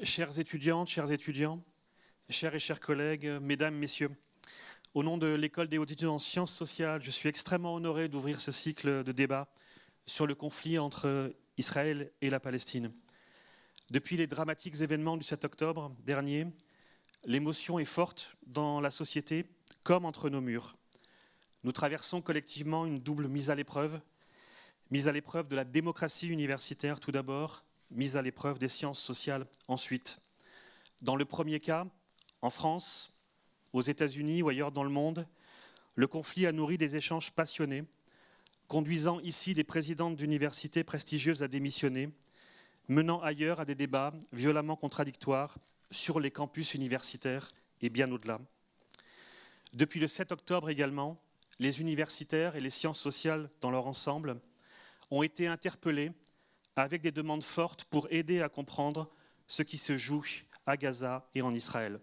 Chères étudiantes, chers étudiants, chers et chers collègues, mesdames, messieurs, au nom de l'École des hautes études en sciences sociales, je suis extrêmement honoré d'ouvrir ce cycle de débats sur le conflit entre Israël et la Palestine. Depuis les dramatiques événements du 7 octobre dernier, l'émotion est forte dans la société comme entre nos murs. Nous traversons collectivement une double mise à l'épreuve de la démocratie universitaire tout d'abord, mise à l'épreuve des sciences sociales ensuite. Dans le premier cas, en France, aux États-Unis ou ailleurs dans le monde, le conflit a nourri des échanges passionnés, conduisant ici des présidentes d'universités prestigieuses à démissionner, menant ailleurs à des débats violemment contradictoires sur les campus universitaires et bien au-delà. Depuis le 7 octobre également, les universitaires et les sciences sociales dans leur ensemble ont été interpellés avec des demandes fortes pour aider à comprendre ce qui se joue à Gaza et en Israël.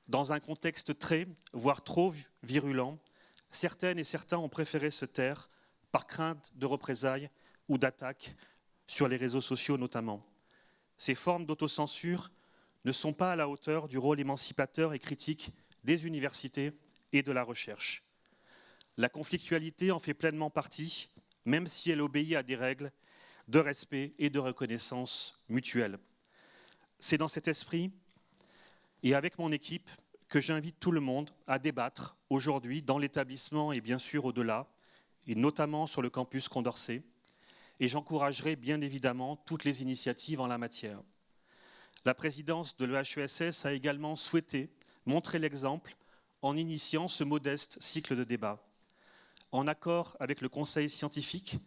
Dans un contexte très, voire trop virulent, certaines et certains ont préféré se taire par crainte de représailles ou d'attaques sur les réseaux sociaux notamment. Ces formes d'autocensure ne sont pas à la hauteur du rôle émancipateur et critique des universités et de la recherche. La conflictualité en fait pleinement partie, même si elle obéit à des règles de respect et de reconnaissance mutuelle. C'est dans cet esprit et avec mon équipe que j'invite tout le monde à débattre aujourd'hui dans l'établissement et bien sûr au-delà, et notamment sur le campus Condorcet, et j'encouragerai bien évidemment toutes les initiatives en la matière. La présidence de l'EHESS a également souhaité montrer l'exemple en initiant ce modeste cycle de débat. En accord avec le conseil scientifique,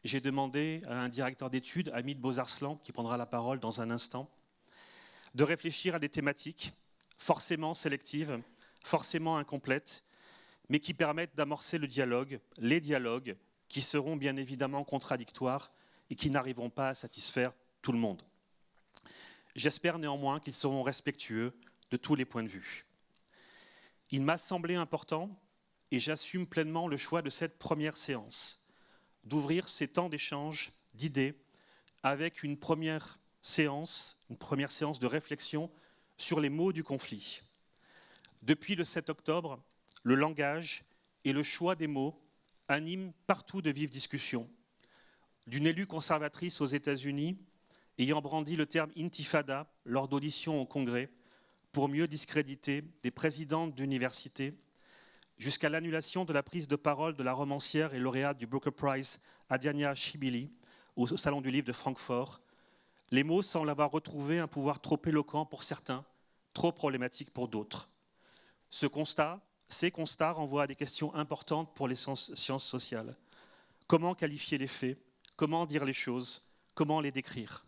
j'ai demandé à un directeur d'études, Amit Bozarslan, qui prendra la parole dans un instant, de réfléchir à des thématiques forcément sélectives, forcément incomplètes, mais qui permettent d'amorcer le dialogue, les dialogues qui seront bien évidemment contradictoires et qui n'arriveront pas à satisfaire tout le monde. J'espère néanmoins qu'ils seront respectueux de tous les points de vue. Il m'a semblé important, et j'assume pleinement le choix de cette première séance, d'ouvrir ces temps d'échange, d'idées, avec une première séance de réflexion sur les mots du conflit. Depuis le 7 octobre, le langage et le choix des mots animent partout de vives discussions. D'une élue conservatrice aux États-Unis, ayant brandi le terme intifada lors d'auditions au Congrès pour mieux discréditer des présidentes d'universités, jusqu'à l'annulation de la prise de parole de la romancière et lauréate du Booker Prize Adiania Shibili au Salon du Livre de Francfort, les mots semblent avoir retrouvé un pouvoir trop éloquent pour certains, trop problématique pour d'autres. Ces constats renvoient à des questions importantes pour les sciences sociales. Comment qualifier les faits? Comment dire les choses? Comment les décrire?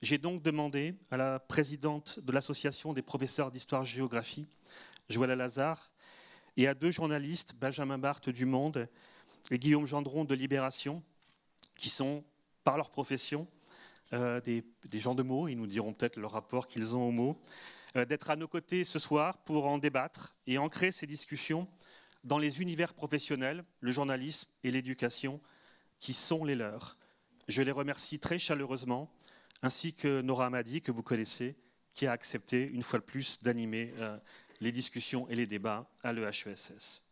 J'ai donc demandé à la présidente de l'Association des professeurs d'histoire-géographie, Joëlla Lazare, et à deux journalistes, Benjamin Barthes du Monde et Guillaume Gendron de Libération, qui sont, par leur profession, des gens de mots, ils nous diront peut-être le rapport qu'ils ont aux mots, d'être à nos côtés ce soir pour en débattre et ancrer ces discussions dans les univers professionnels, le journalisme et l'éducation, qui sont les leurs. Je les remercie très chaleureusement, ainsi que Nora Hamadi, que vous connaissez, qui a accepté une fois de plus d'animer les discussions et les débats à l'EHESS.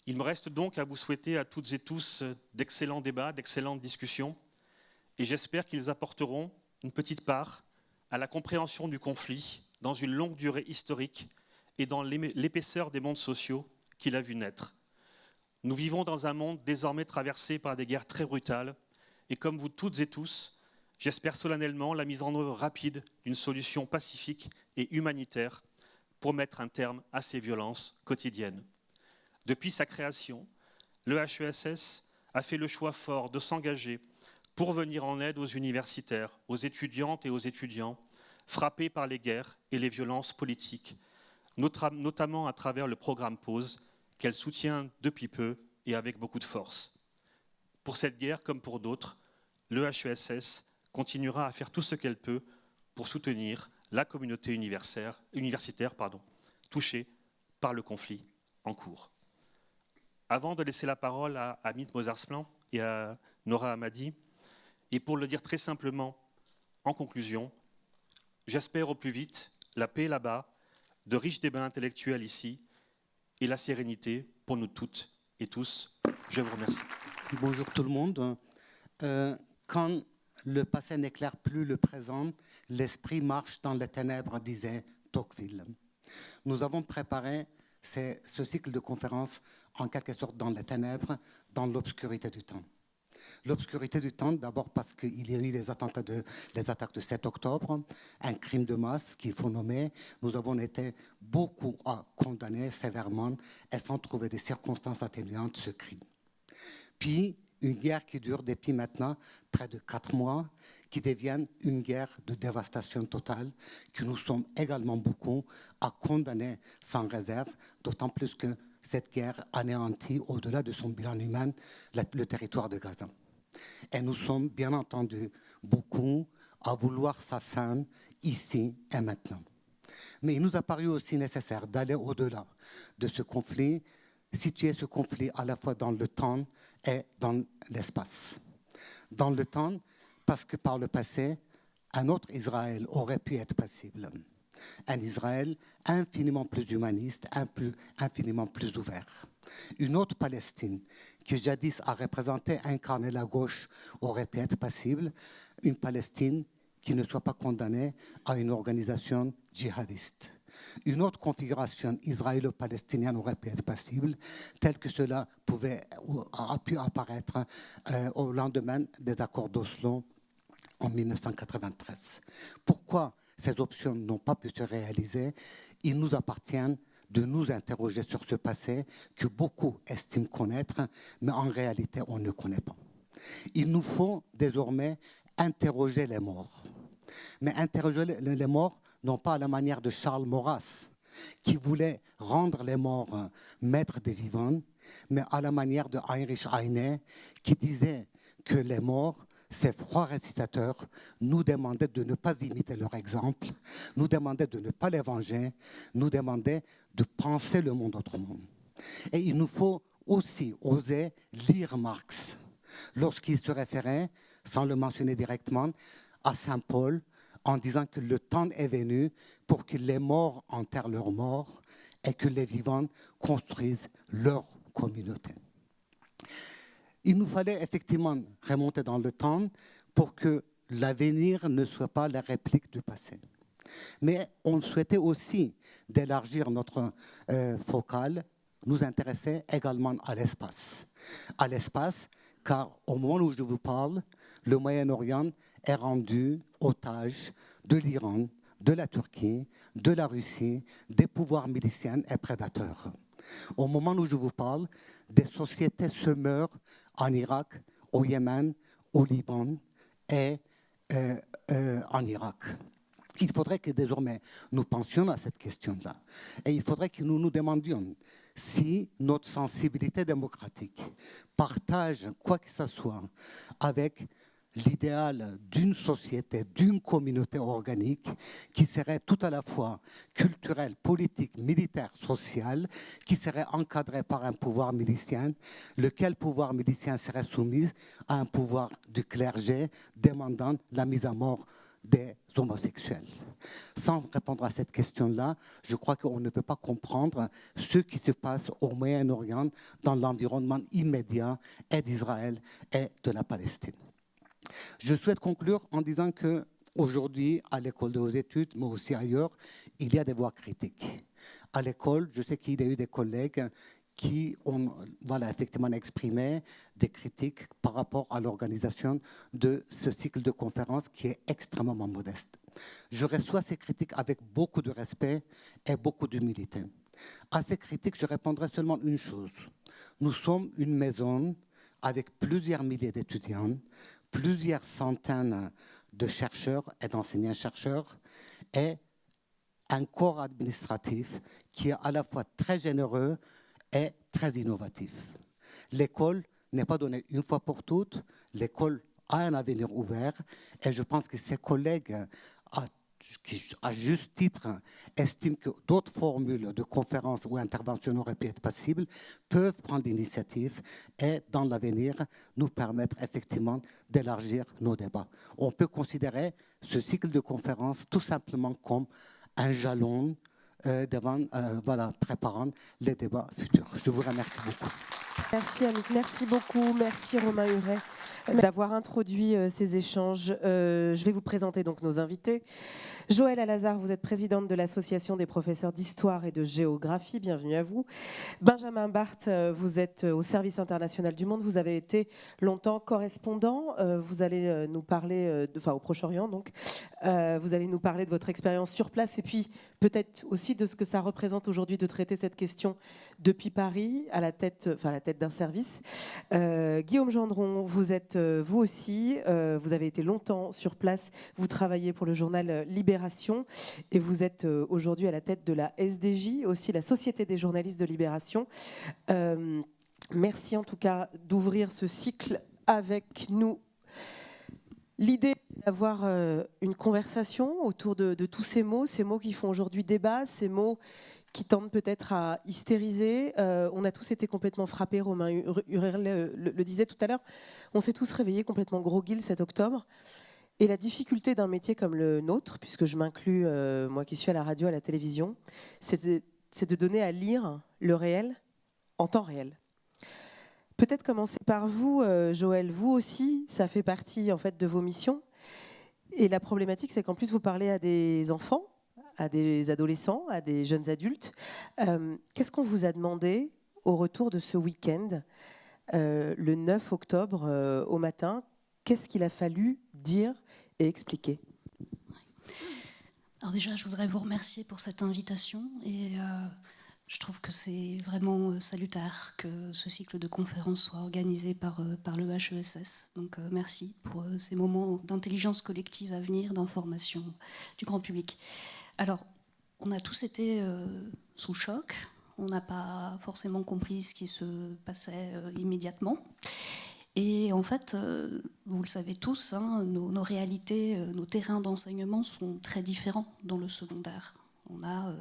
Il me reste donc à vous souhaiter à toutes et tous d'excellents débats, d'excellentes discussions, et j'espère qu'ils apporteront une petite part à la compréhension du conflit dans une longue durée historique et dans l'épaisseur des mondes sociaux qu'il a vu naître. Nous vivons dans un monde désormais traversé par des guerres très brutales, et comme vous toutes et tous, j'espère solennellement la mise en œuvre rapide d'une solution pacifique et humanitaire pour mettre un terme à ces violences quotidiennes. Depuis sa création, l'EHESS a fait le choix fort de s'engager pour venir en aide aux universitaires, aux étudiantes et aux étudiants frappés par les guerres et les violences politiques, notamment à travers le programme PAUSE qu'elle soutient depuis peu et avec beaucoup de force. Pour cette guerre, comme pour d'autres, l'EHESS continuera à faire tout ce qu'elle peut pour soutenir la communauté universitaire touchée par le conflit en cours. Avant de laisser la parole à Amit Bozarslan et à Nora Hamadi, et pour le dire très simplement, en conclusion, J'espère au plus vite la paix là-bas, de riches débats intellectuels ici et la sérénité pour nous toutes et tous. Je vous remercie. Bonjour tout le monde. Quand le passé n'éclaire plus le présent, l'esprit marche dans les ténèbres, disait Tocqueville. Nous avons préparé ce cycle de conférences en quelque sorte dans les ténèbres, dans l'obscurité du temps. L'obscurité du temps, d'abord parce qu'il y a eu les attaques de 7 octobre, un crime de masse qu'il faut nommer. Nous avons été beaucoup condamnés sévèrement et sans trouver des circonstances atténuantes ce crime. Puis, une guerre qui dure depuis maintenant près de 4 mois, qui devient une guerre de dévastation totale, que nous sommes également beaucoup à condamner sans réserve, d'autant plus que cette guerre anéantit, au-delà de son bilan humain, le territoire de Gaza. Et nous sommes, bien entendu, beaucoup à vouloir sa fin ici et maintenant. Mais il nous a paru aussi nécessaire d'aller au-delà de ce conflit, situer ce conflit à la fois dans le temps et dans l'espace. Dans le temps, parce que par le passé, un autre Israël aurait pu être possible. Un Israël infiniment plus humaniste, infiniment plus ouvert. Une autre Palestine, qui jadis a représenté, incarné la gauche, aurait pu être possible. Une Palestine qui ne soit pas condamnée à une organisation djihadiste. Une autre configuration israélo-palestinienne aurait pu être possible, telle que cela a pu apparaître au lendemain des accords d'Oslo en 1993. Pourquoi ces options n'ont pas pu se réaliser? Il nous appartient de nous interroger sur ce passé que beaucoup estiment connaître, mais en réalité, on ne connaît pas. Il nous faut désormais interroger les morts. Mais interroger les morts, non pas à la manière de Charles Maurras, qui voulait rendre les morts maîtres des vivants, mais à la manière de Heinrich Heine, qui disait que les morts, ces froids récitateurs, nous demandaient de ne pas imiter leur exemple, nous demandaient de ne pas les venger, nous demandaient de penser le monde autrement. Et il nous faut aussi oser lire Marx lorsqu'il se référait, sans le mentionner directement, à Saint Paul, en disant que le temps est venu pour que les morts enterrent leurs morts et que les vivants construisent leur communauté. Il nous fallait effectivement remonter dans le temps pour que l'avenir ne soit pas la réplique du passé. Mais on souhaitait aussi d'élargir notre focale, nous intéresser également à l'espace. À l'espace, car au moment où je vous parle, le Moyen-Orient est rendu otage de l'Iran, de la Turquie, de la Russie, des pouvoirs miliciens et prédateurs. Au moment où je vous parle, des sociétés se meurent en Irak, au Yémen, au Liban et en Irak. Il faudrait que désormais nous pensions à cette question-là. Et il faudrait que nous nous demandions si notre sensibilité démocratique partage quoi que ce soit avec l'idéal d'une société, d'une communauté organique qui serait tout à la fois culturelle, politique, militaire, sociale, qui serait encadrée par un pouvoir milicien, lequel pouvoir milicien serait soumis à un pouvoir du clergé demandant la mise à mort des homosexuels. Sans répondre à cette question-là, je crois qu'on ne peut pas comprendre ce qui se passe au Moyen-Orient dans l'environnement immédiat et d'Israël et de la Palestine. Je souhaite conclure en disant qu'aujourd'hui, à l'école des hautes études, mais aussi ailleurs, il y a des voix critiques. À l'école, je sais qu'il y a eu des collègues qui ont effectivement exprimé des critiques par rapport à l'organisation de ce cycle de conférences qui est extrêmement modeste. Je reçois ces critiques avec beaucoup de respect et beaucoup d'humilité. À ces critiques, je répondrai seulement une chose. Nous sommes une maison avec plusieurs milliers d'étudiants, plusieurs centaines de chercheurs et d'enseignants-chercheurs et un corps administratif qui est à la fois très généreux et très innovatif. L'école n'est pas donnée une fois pour toutes, l'école a un avenir ouvert et je pense que ses collègues, à qui, à juste titre, estiment que d'autres formules de conférences ou interventions auraient pu être possibles, peuvent prendre l'initiative et, dans l'avenir, nous permettre effectivement d'élargir nos débats. On peut considérer ce cycle de conférences tout simplement comme un jalon préparant les débats futurs. Je vous remercie beaucoup. Merci Annick, merci beaucoup, merci Romain Huret d'avoir introduit ces échanges. Je vais vous présenter donc nos invités. Joëlle Alazard, vous êtes présidente de l'Association des professeurs d'histoire et de géographie, bienvenue à vous. Benjamin Barthes, vous êtes au service international du Monde, vous avez été longtemps correspondant, vous allez nous parler, au Proche-Orient donc, vous allez nous parler de votre expérience sur place et puis peut-être aussi de ce que ça représente aujourd'hui de traiter cette question depuis Paris à la tête d'un service. Guillaume Gendron, vous êtes vous aussi, vous avez été longtemps sur place, vous travaillez pour le journal Libération et vous êtes aujourd'hui à la tête de la SDJ, aussi la Société des journalistes de Libération. Merci en tout cas d'ouvrir ce cycle avec nous. L'idée, c'est d'avoir une conversation autour de tous ces mots qui font aujourd'hui débat, ces mots qui tendent peut-être à hystériser. On a tous été complètement frappés, Romain Huret le disait tout à l'heure, on s'est tous réveillés complètement groggy le 7 octobre. Et la difficulté d'un métier comme le nôtre, puisque je m'inclus, moi qui suis à la radio, à la télévision, c'est de donner à lire le réel en temps réel. Peut-être commencer par vous, Joëlle. Vous aussi, ça fait partie en fait de vos missions. Et la problématique, c'est qu'en plus, vous parlez à des enfants, à des adolescents, à des jeunes adultes. Qu'est-ce qu'on vous a demandé au retour de ce week-end, le 9 octobre au matin? Qu'est-ce qu'il a fallu dire et expliquer? Alors déjà, je voudrais vous remercier pour cette invitation et je trouve que c'est vraiment salutaire que ce cycle de conférences soit organisé par le HESS. Donc merci pour ces moments d'intelligence collective à venir, d'information du grand public. Alors, on a tous été sous choc, on n'a pas forcément compris ce qui se passait immédiatement. Et en fait, vous le savez tous, hein, nos réalités, nos terrains d'enseignement sont très différents dans le secondaire. On a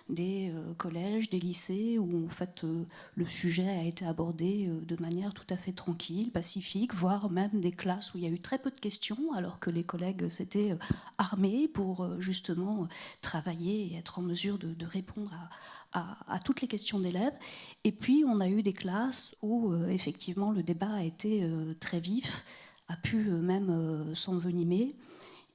des collèges, des lycées où en fait, le sujet a été abordé de manière tout à fait tranquille, pacifique, voire même des classes où il y a eu très peu de questions, alors que les collègues s'étaient armés pour justement travailler et être en mesure de répondre à toutes les questions d'élèves. Et puis, on a eu des classes où, effectivement, le débat a été très vif, a pu même s'envenimer,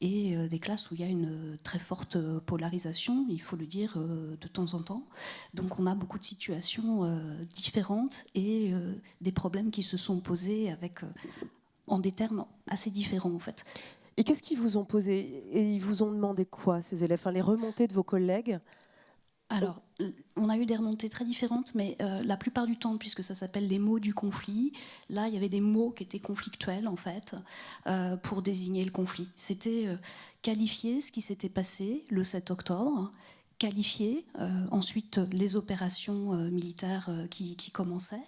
et des classes où il y a une très forte polarisation, il faut le dire, de temps en temps. Donc, on a beaucoup de situations différentes et des problèmes qui se sont posés en des termes assez différents, en fait. Et qu'est-ce qu'ils vous ont posé? Et ils vous ont demandé quoi, ces élèves? Enfin, les remontées de vos collègues? Alors, on a eu des remontées très différentes, mais la plupart du temps, puisque ça s'appelle les mots du conflit, là, il y avait des mots qui étaient conflictuels, en fait, pour désigner le conflit. C'était qualifier ce qui s'était passé le 7 octobre, qualifier ensuite les opérations militaires qui commençaient,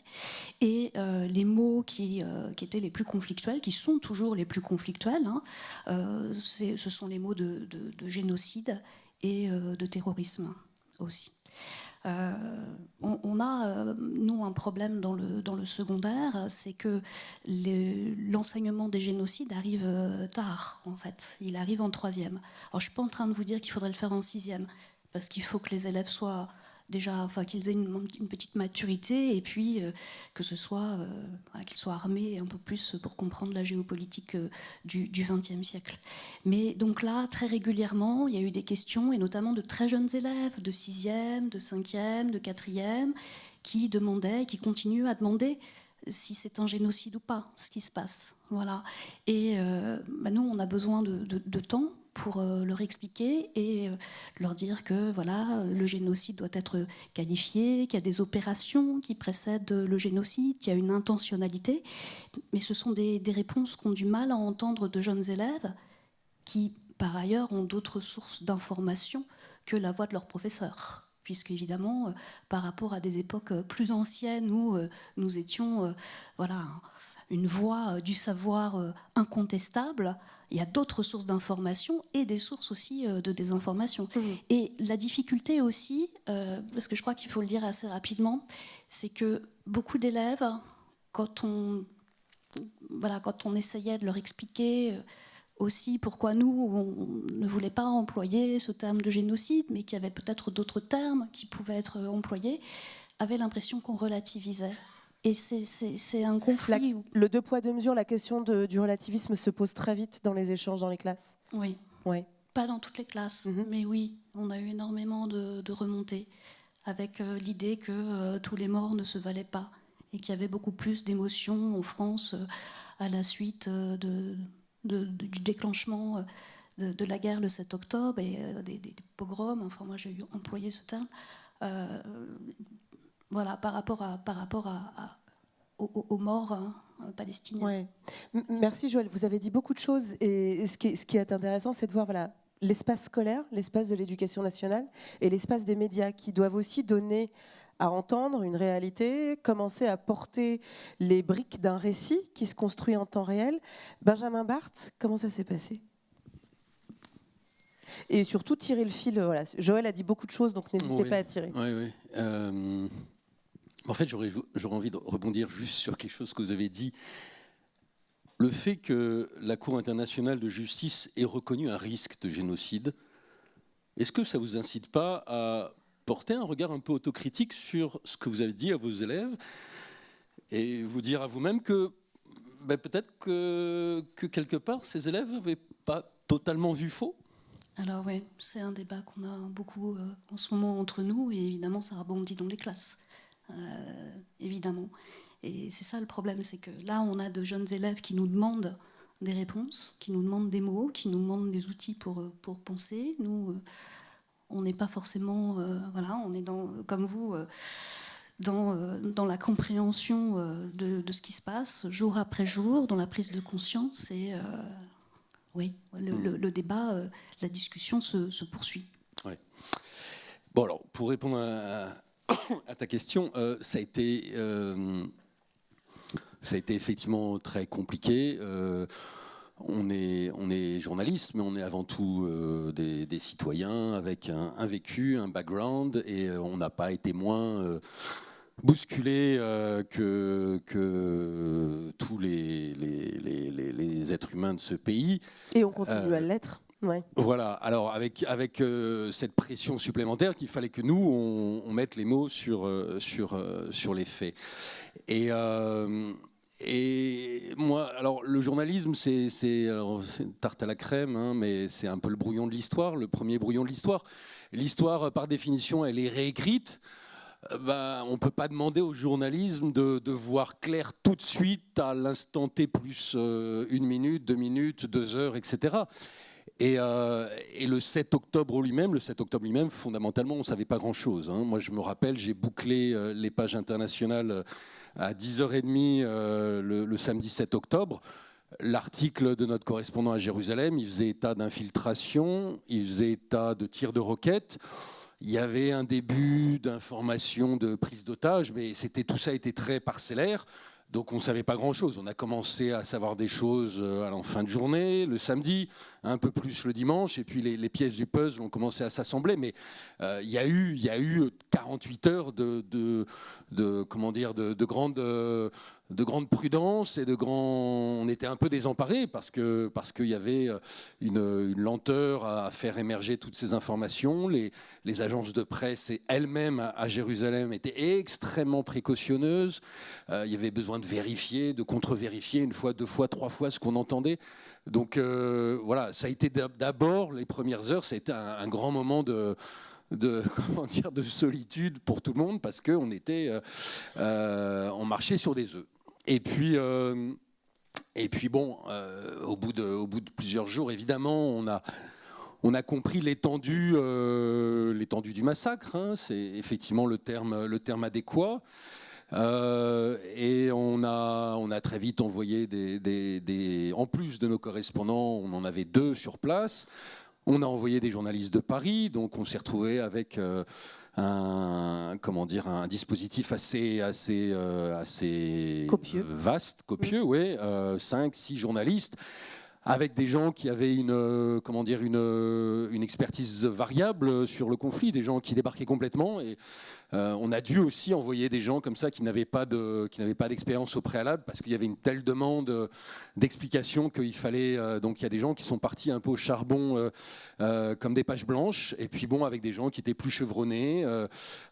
et les mots qui étaient les plus conflictuels, qui sont toujours les plus conflictuels, hein, ce sont les mots de génocide et de terrorisme aussi. On a, nous, un problème dans le secondaire, c'est que l'enseignement des génocides arrive tard, en fait. Il arrive en 3e. Alors, je ne suis pas en train de vous dire qu'il faudrait le faire en 6e, parce qu'il faut que les élèves soient déjà, enfin, qu'ils aient une petite maturité, et puis que ce soit, qu'ils soient armés un peu plus pour comprendre la géopolitique du XXe siècle. Mais donc là, très régulièrement, il y a eu des questions, et notamment de très jeunes élèves, de 6e, de 5e, de 4e, qui demandaient, qui continuent à demander si c'est un génocide ou pas, ce qui se passe. Voilà. Et nous, on a besoin de temps pour leur expliquer et leur dire que voilà, le génocide doit être qualifié, qu'il y a des opérations qui précèdent le génocide, qu'il y a une intentionnalité. Mais ce sont des réponses qu'ont du mal à entendre de jeunes élèves qui, par ailleurs, ont d'autres sources d'informations que la voix de leurs professeurs. Puisque, évidemment, par rapport à des époques plus anciennes où nous étions voilà, une voie du savoir incontestable, il y a d'autres sources d'information et des sources aussi de désinformation. Et la difficulté aussi, parce que je crois qu'il faut le dire assez rapidement, c'est que beaucoup d'élèves, quand on essayait de leur expliquer aussi pourquoi nous, on ne voulait pas employer ce terme de génocide, mais qu'il y avait peut-être d'autres termes qui pouvaient être employés, avaient l'impression qu'on relativisait. Et c'est un conflit. Le deux poids, deux mesures, la question du relativisme se pose très vite dans les échanges dans les classes. Oui. Ouais. Pas dans toutes les classes, mais oui, on a eu énormément de remontées avec l'idée que tous les morts ne se valaient pas et qu'il y avait beaucoup plus d'émotions en France à la suite du déclenchement de la guerre le 7 octobre et des pogroms. Enfin, moi, j'ai employé ce terme. Voilà, par rapport aux morts palestiniens. Ouais. Merci Joël, vous avez dit beaucoup de choses et ce qui est intéressant, c'est de voir l'espace scolaire, l'espace de l'éducation nationale et l'espace des médias qui doivent aussi donner à entendre une réalité, commencer à porter les briques d'un récit qui se construit en temps réel. Benjamin Barthes, comment ça s'est passé ? Et surtout tirer le fil. Voilà. Joël a dit beaucoup de choses, donc n'hésitez pas à tirer. Oui. En fait, j'aurais envie de rebondir juste sur quelque chose que vous avez dit. Le fait que la Cour internationale de justice ait reconnu un risque de génocide, est-ce que ça ne vous incite pas à porter un regard un peu autocritique sur ce que vous avez dit à vos élèves et vous dire à vous-même que peut-être que quelque part, ces élèves n'avaient pas totalement vu faux ? Alors oui, c'est un débat qu'on a beaucoup en ce moment entre nous et évidemment ça rebondit dans les classes, évidemment. Et c'est ça le problème, c'est que là on a de jeunes élèves qui nous demandent des réponses, qui nous demandent des mots, qui nous demandent des outils pour penser. Nous, on n'est pas forcément, on est comme vous, dans la compréhension de ce qui se passe jour après jour, dans la prise de conscience et... Oui, le débat, la discussion se poursuit. Ouais. Bon, alors, pour répondre à ta question, ça a été effectivement très compliqué. On est journaliste, mais on est avant tout des citoyens avec un vécu, un background, et on n'a pas été moins... bousculé que tous les êtres humains de ce pays. Et on continue à l'être. Ouais. Voilà, alors avec cette pression supplémentaire qu'il fallait que nous, on mette les mots sur les faits. Et moi, alors le journalisme, c'est une tarte à la crème, hein, mais c'est un peu le brouillon de l'histoire, le premier brouillon de l'histoire. L'histoire, par définition, elle est réécrite. On ne peut pas demander au journalisme de voir clair tout de suite à l'instant T plus 1 minute, 2 minutes, 2 heures, etc. Et le 7 octobre lui-même, fondamentalement, on ne savait pas grand-chose. Hein. Moi, je me rappelle, j'ai bouclé les pages internationales à 10h30 le samedi 7 octobre. L'article de notre correspondant à Jérusalem, il faisait état d'infiltration, il faisait état de tirs de roquettes. Il y avait un début d'information de prise d'otages, mais tout ça était très parcellaire, donc on ne savait pas grand-chose. On a commencé à savoir des choses à la fin de journée, le samedi, un peu plus le dimanche, et puis les pièces du puzzle ont commencé à s'assembler. Mais il y a eu 48 heures de grande prudence et on était un peu désemparés parce qu'il y avait une lenteur à faire émerger toutes ces informations. Les agences de presse elles-mêmes à Jérusalem étaient extrêmement précautionneuses. Il y avait besoin de vérifier, de contre-vérifier 1 fois, 2 fois, 3 fois ce qu'on entendait. Donc voilà, ça a été d'abord, les premières heures, ça a été un grand moment de solitude pour tout le monde parce qu'on on marchait sur des œufs. Et puis bon, au bout de plusieurs jours, évidemment, on a compris l'étendue du massacre. Hein, c'est effectivement le terme adéquat. Et on a très vite envoyé en plus de nos correspondants, on en avait 2 sur place. On a envoyé des journalistes de Paris, donc on s'est retrouvé avec comment dire, un dispositif assez Copieux. vaste, copieux, oui, 5-6 journalistes, avec des gens qui avaient une expertise variable sur le conflit, des gens qui débarquaient complètement. Et on a dû aussi envoyer des gens comme ça qui n'avaient pas d'expérience au préalable, parce qu'il y avait une telle demande d'explications qu'il fallait. Donc il y a des gens qui sont partis un peu au charbon comme des pages blanches, et puis bon, avec des gens qui étaient plus chevronnés,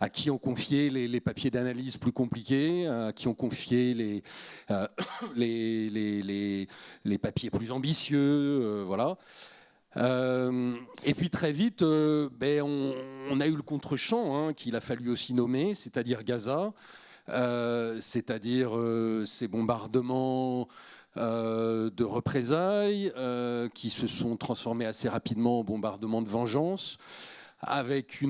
à qui on confiait les papiers d'analyse plus compliqués, à qui on confiait les papiers plus ambitieux, voilà. Et puis très vite, on a eu le contre-champ qu'il a fallu aussi nommer, c'est-à-dire Gaza, c'est-à-dire ces bombardements de représailles qui se sont transformés assez rapidement en bombardements de vengeance, avec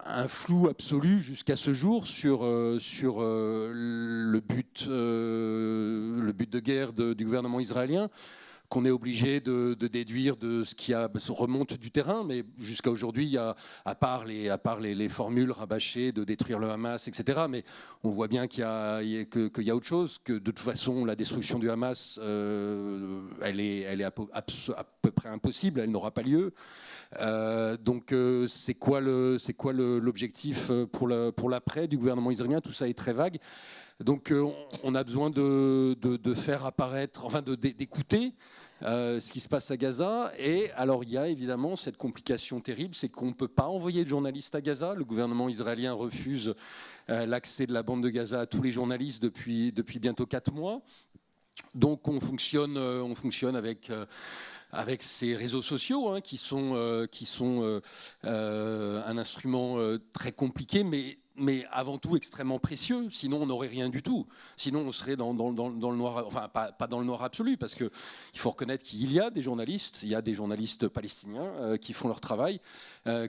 un flou absolu jusqu'à ce jour sur le but de guerre du gouvernement israélien, qu'on est obligé de déduire de ce qui remonte du terrain, mais jusqu'à aujourd'hui, à part les formules rabâchées de détruire le Hamas, etc., mais on voit bien qu'il y a autre chose, que de toute façon, la destruction du Hamas, elle est à peu près impossible, elle n'aura pas lieu. Donc c'est quoi l'objectif pour l'après du gouvernement israélien? Tout ça est très vague. Donc on a besoin de faire apparaître, enfin d'écouter ce qui se passe à Gaza. Et alors il y a évidemment cette complication terrible, c'est qu'on ne peut pas envoyer de journalistes à Gaza. Le gouvernement israélien refuse l'accès de la bande de Gaza à tous les journalistes depuis bientôt 4 mois. Donc on fonctionne avec ces réseaux sociaux qui sont un instrument très compliqué, mais avant tout extrêmement précieux. Sinon, on n'aurait rien du tout. Sinon, on serait dans le noir, enfin pas dans le noir absolu, parce qu'il faut reconnaître qu'il y a des journalistes, palestiniens qui font leur travail,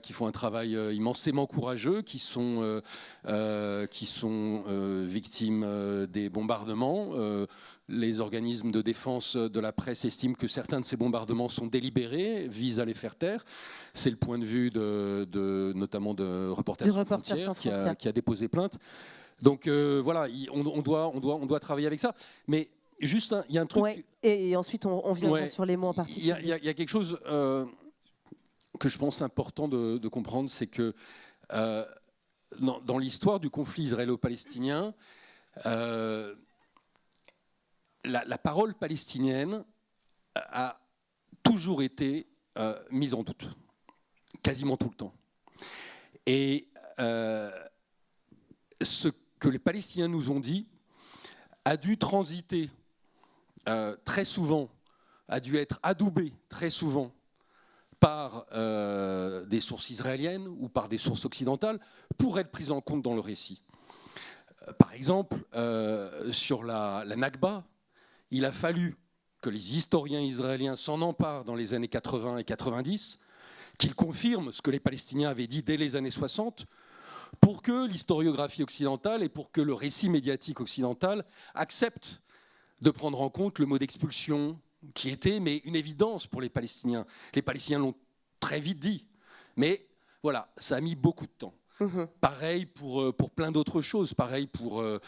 qui font un travail immensément courageux, qui sont victimes des bombardements. Les organismes de défense de la presse estiment que certains de ces bombardements sont délibérés, visent à les faire taire. C'est le point de vue notamment de Reporters sans frontières qui a déposé plainte. Donc voilà, on doit travailler avec ça. Mais juste, il y a un truc... Ouais, et ensuite, on viendra sur les mots en particulier. Il y a quelque chose que je pense important de comprendre, c'est que dans l'histoire du conflit israélo-palestinien, la parole palestinienne a toujours été mise en doute, quasiment tout le temps. Et ce que les Palestiniens nous ont dit a dû transiter très souvent, a dû être adoubé très souvent par des sources israéliennes ou par des sources occidentales pour être pris en compte dans le récit. Par exemple, sur la Nakba, il a fallu que les historiens israéliens s'en emparent dans les années 80 et 90, qu'ils confirment ce que les Palestiniens avaient dit dès les années 60, pour que l'historiographie occidentale et pour que le récit médiatique occidental accepte de prendre en compte le mot d'expulsion, qui était une évidence pour les Palestiniens. Les Palestiniens l'ont très vite dit, mais voilà, ça a mis beaucoup de temps. Pareil pour plein d'autres choses, pareil pour le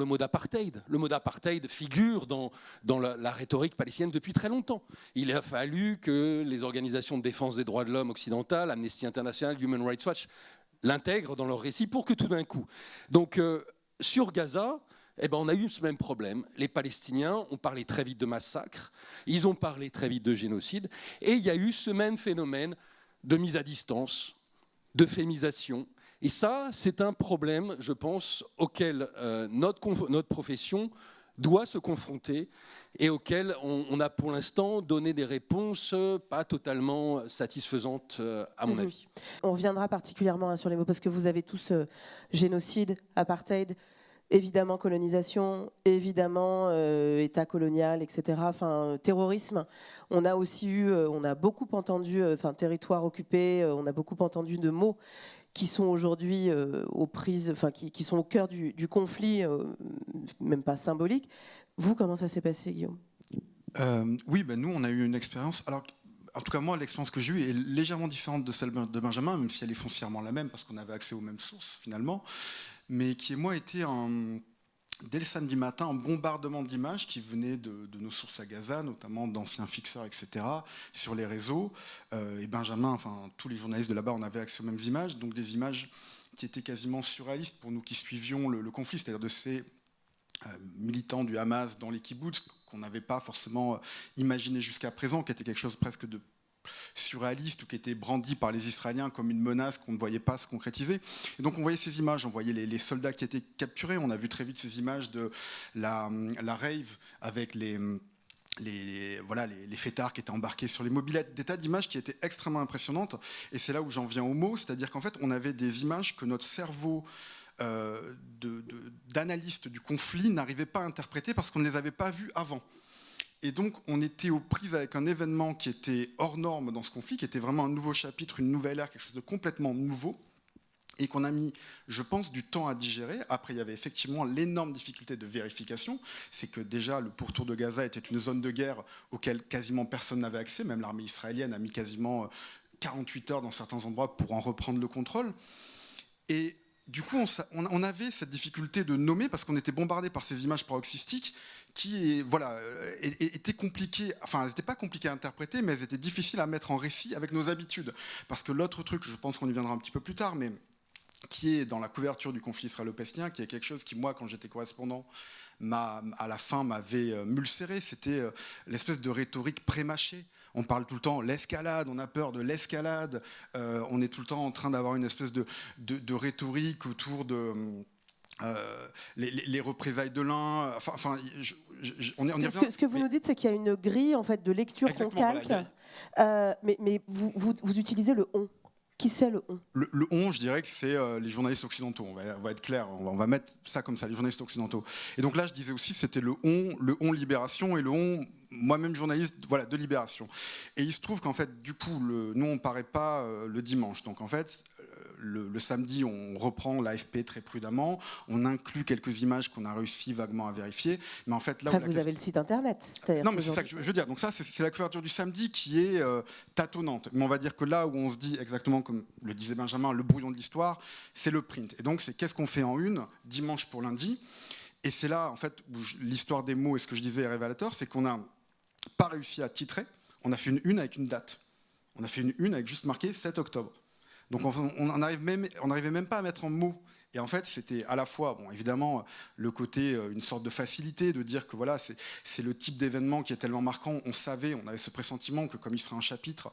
mot d'apartheid. Le mot d'apartheid figure dans la rhétorique palestinienne depuis très longtemps. Il a fallu que les organisations de défense des droits de l'homme occidentales, Amnesty International, Human Rights Watch, l'intègrent dans leur récit pour que tout d'un coup. Donc sur Gaza, on a eu ce même problème. Les Palestiniens ont parlé très vite de massacre, ils ont parlé très vite de génocide, et il y a eu ce même phénomène de mise à distance, d'euphémisation. Et ça, c'est un problème, je pense, auquel notre profession doit se confronter et auquel on a pour l'instant donné des réponses pas totalement satisfaisantes, à mon avis. On reviendra particulièrement sur les mots, parce que vous avez tous génocide, apartheid, évidemment colonisation, évidemment État colonial, etc. Enfin, terrorisme. On a aussi on a beaucoup entendu, territoire occupé, on a beaucoup entendu de mots qui sont aujourd'hui aux prises, qui sont au cœur du conflit, même pas symbolique. Vous, comment ça s'est passé, Guillaume ? Oui, nous, on a eu une expérience. Alors, en tout cas moi, l'expérience que j'ai eue est légèrement différente de celle de Benjamin, même si elle est foncièrement la même, parce qu'on avait accès aux mêmes sources finalement, mais qui, moi, était dès le samedi matin, un bombardement d'images qui venaient de nos sources à Gaza, notamment d'anciens fixeurs, etc., sur les réseaux. Et Benjamin, enfin tous les journalistes de là-bas, on avait accès aux mêmes images, donc des images qui étaient quasiment surréalistes pour nous qui suivions le conflit, c'est-à-dire de ces militants du Hamas dans les kibboutz qu'on n'avait pas forcément imaginé jusqu'à présent, qui était quelque chose presque de surréaliste ou qui était brandi par les Israéliens comme une menace qu'on ne voyait pas se concrétiser. Et donc on voyait ces images, on voyait les soldats qui étaient capturés, on a vu très vite ces images de la rave avec les fêtards qui étaient embarqués sur les mobylettes, des tas d'images qui étaient extrêmement impressionnantes. Et c'est là où j'en viens au mot, c'est-à-dire qu'en fait on avait des images que notre cerveau d'analyste du conflit n'arrivait pas à interpréter parce qu'on ne les avait pas vues avant. Et donc on était aux prises avec un événement qui était hors norme dans ce conflit, qui était vraiment un nouveau chapitre, une nouvelle ère, quelque chose de complètement nouveau, et qu'on a mis, je pense, du temps à digérer. Après, il y avait effectivement l'énorme difficulté de vérification. C'est que déjà, le pourtour de Gaza était une zone de guerre auquel quasiment personne n'avait accès. Même l'armée israélienne a mis quasiment 48 heures dans certains endroits pour en reprendre le contrôle. Et du coup, on avait cette difficulté de nommer parce qu'on était bombardé par ces images paroxystiques qui étaient compliquées, enfin elles n'étaient pas compliquées à interpréter, mais elles étaient difficiles à mettre en récit avec nos habitudes. Parce que l'autre truc, je pense qu'on y viendra un petit peu plus tard, mais qui est dans la couverture du conflit israélo-palestinien, qui est quelque chose qui, moi, quand j'étais correspondant, à la fin m'avait mulcéré, c'était l'espèce de rhétorique prémâchée. On parle tout le temps l'escalade, on a peur de l'escalade, on est tout le temps en train d'avoir une espèce de rhétorique autour de les représailles de l'un. Enfin, ce que vous nous dites, c'est qu'il y a une grille en fait, de lecture qu'on calque, voilà, mais vous utilisez le « on ». Qui c'est le on? Le on, je dirais que c'est les journalistes occidentaux. On va être clair, on va mettre ça comme ça, les journalistes occidentaux. Et donc là, je disais aussi, c'était le on Libération et le on, moi-même journaliste, voilà, de Libération. Et il se trouve qu'en fait, du coup, nous, on ne paraît pas le dimanche. Donc en fait, le samedi, on reprend l'AFP très prudemment, on inclut quelques images qu'on a réussi vaguement à vérifier. Mais en fait, là où vous avez le site internet. Non, mais c'est ça que je veux dire. Donc ça, c'est la couverture du samedi qui est tâtonnante. Mais on va dire que là où on se dit exactement, comme le disait Benjamin, le brouillon de l'histoire, c'est le print. Et donc, c'est qu'est-ce qu'on fait en une, dimanche pour lundi. Et c'est là, en fait, où l'histoire des mots et ce que je disais est révélateur, c'est qu'on n'a pas réussi à titrer. On a fait une avec une date. On a fait une avec juste marqué 7 octobre. Donc on n'arrivait même pas à mettre en mots. Et en fait, c'était à la fois, bon, évidemment, le côté, une sorte de facilité, de dire que voilà, c'est le type d'événement qui est tellement marquant. On savait, on avait ce pressentiment que comme il serait un chapitre,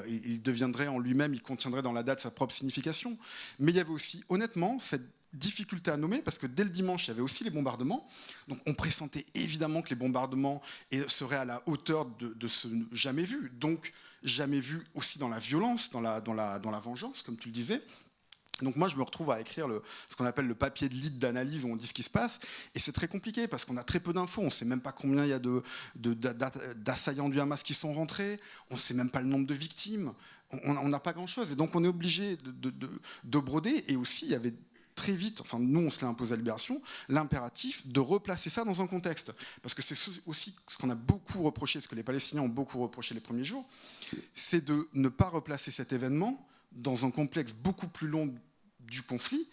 il deviendrait en lui-même, il contiendrait dans la date sa propre signification. Mais il y avait aussi, honnêtement, cette difficulté à nommer, parce que dès le dimanche, il y avait aussi les bombardements. Donc on pressentait évidemment que les bombardements seraient à la hauteur de ce jamais vu. Donc jamais vu aussi dans la violence, dans la vengeance, comme tu le disais. Donc moi, je me retrouve à écrire ce qu'on appelle le papier de lead d'analyse, où on dit ce qui se passe, et c'est très compliqué, parce qu'on a très peu d'infos, on ne sait même pas combien il y a d'assaillants du Hamas qui sont rentrés, on ne sait même pas le nombre de victimes, on n'a pas grand-chose, et donc on est obligé de broder, et aussi, il y avait très vite, enfin nous on se l'a imposé à Libération, l'impératif de replacer ça dans un contexte. Parce que c'est aussi ce qu'on a beaucoup reproché, ce que les Palestiniens ont beaucoup reproché les premiers jours, c'est de ne pas replacer cet événement dans un complexe beaucoup plus long du conflit,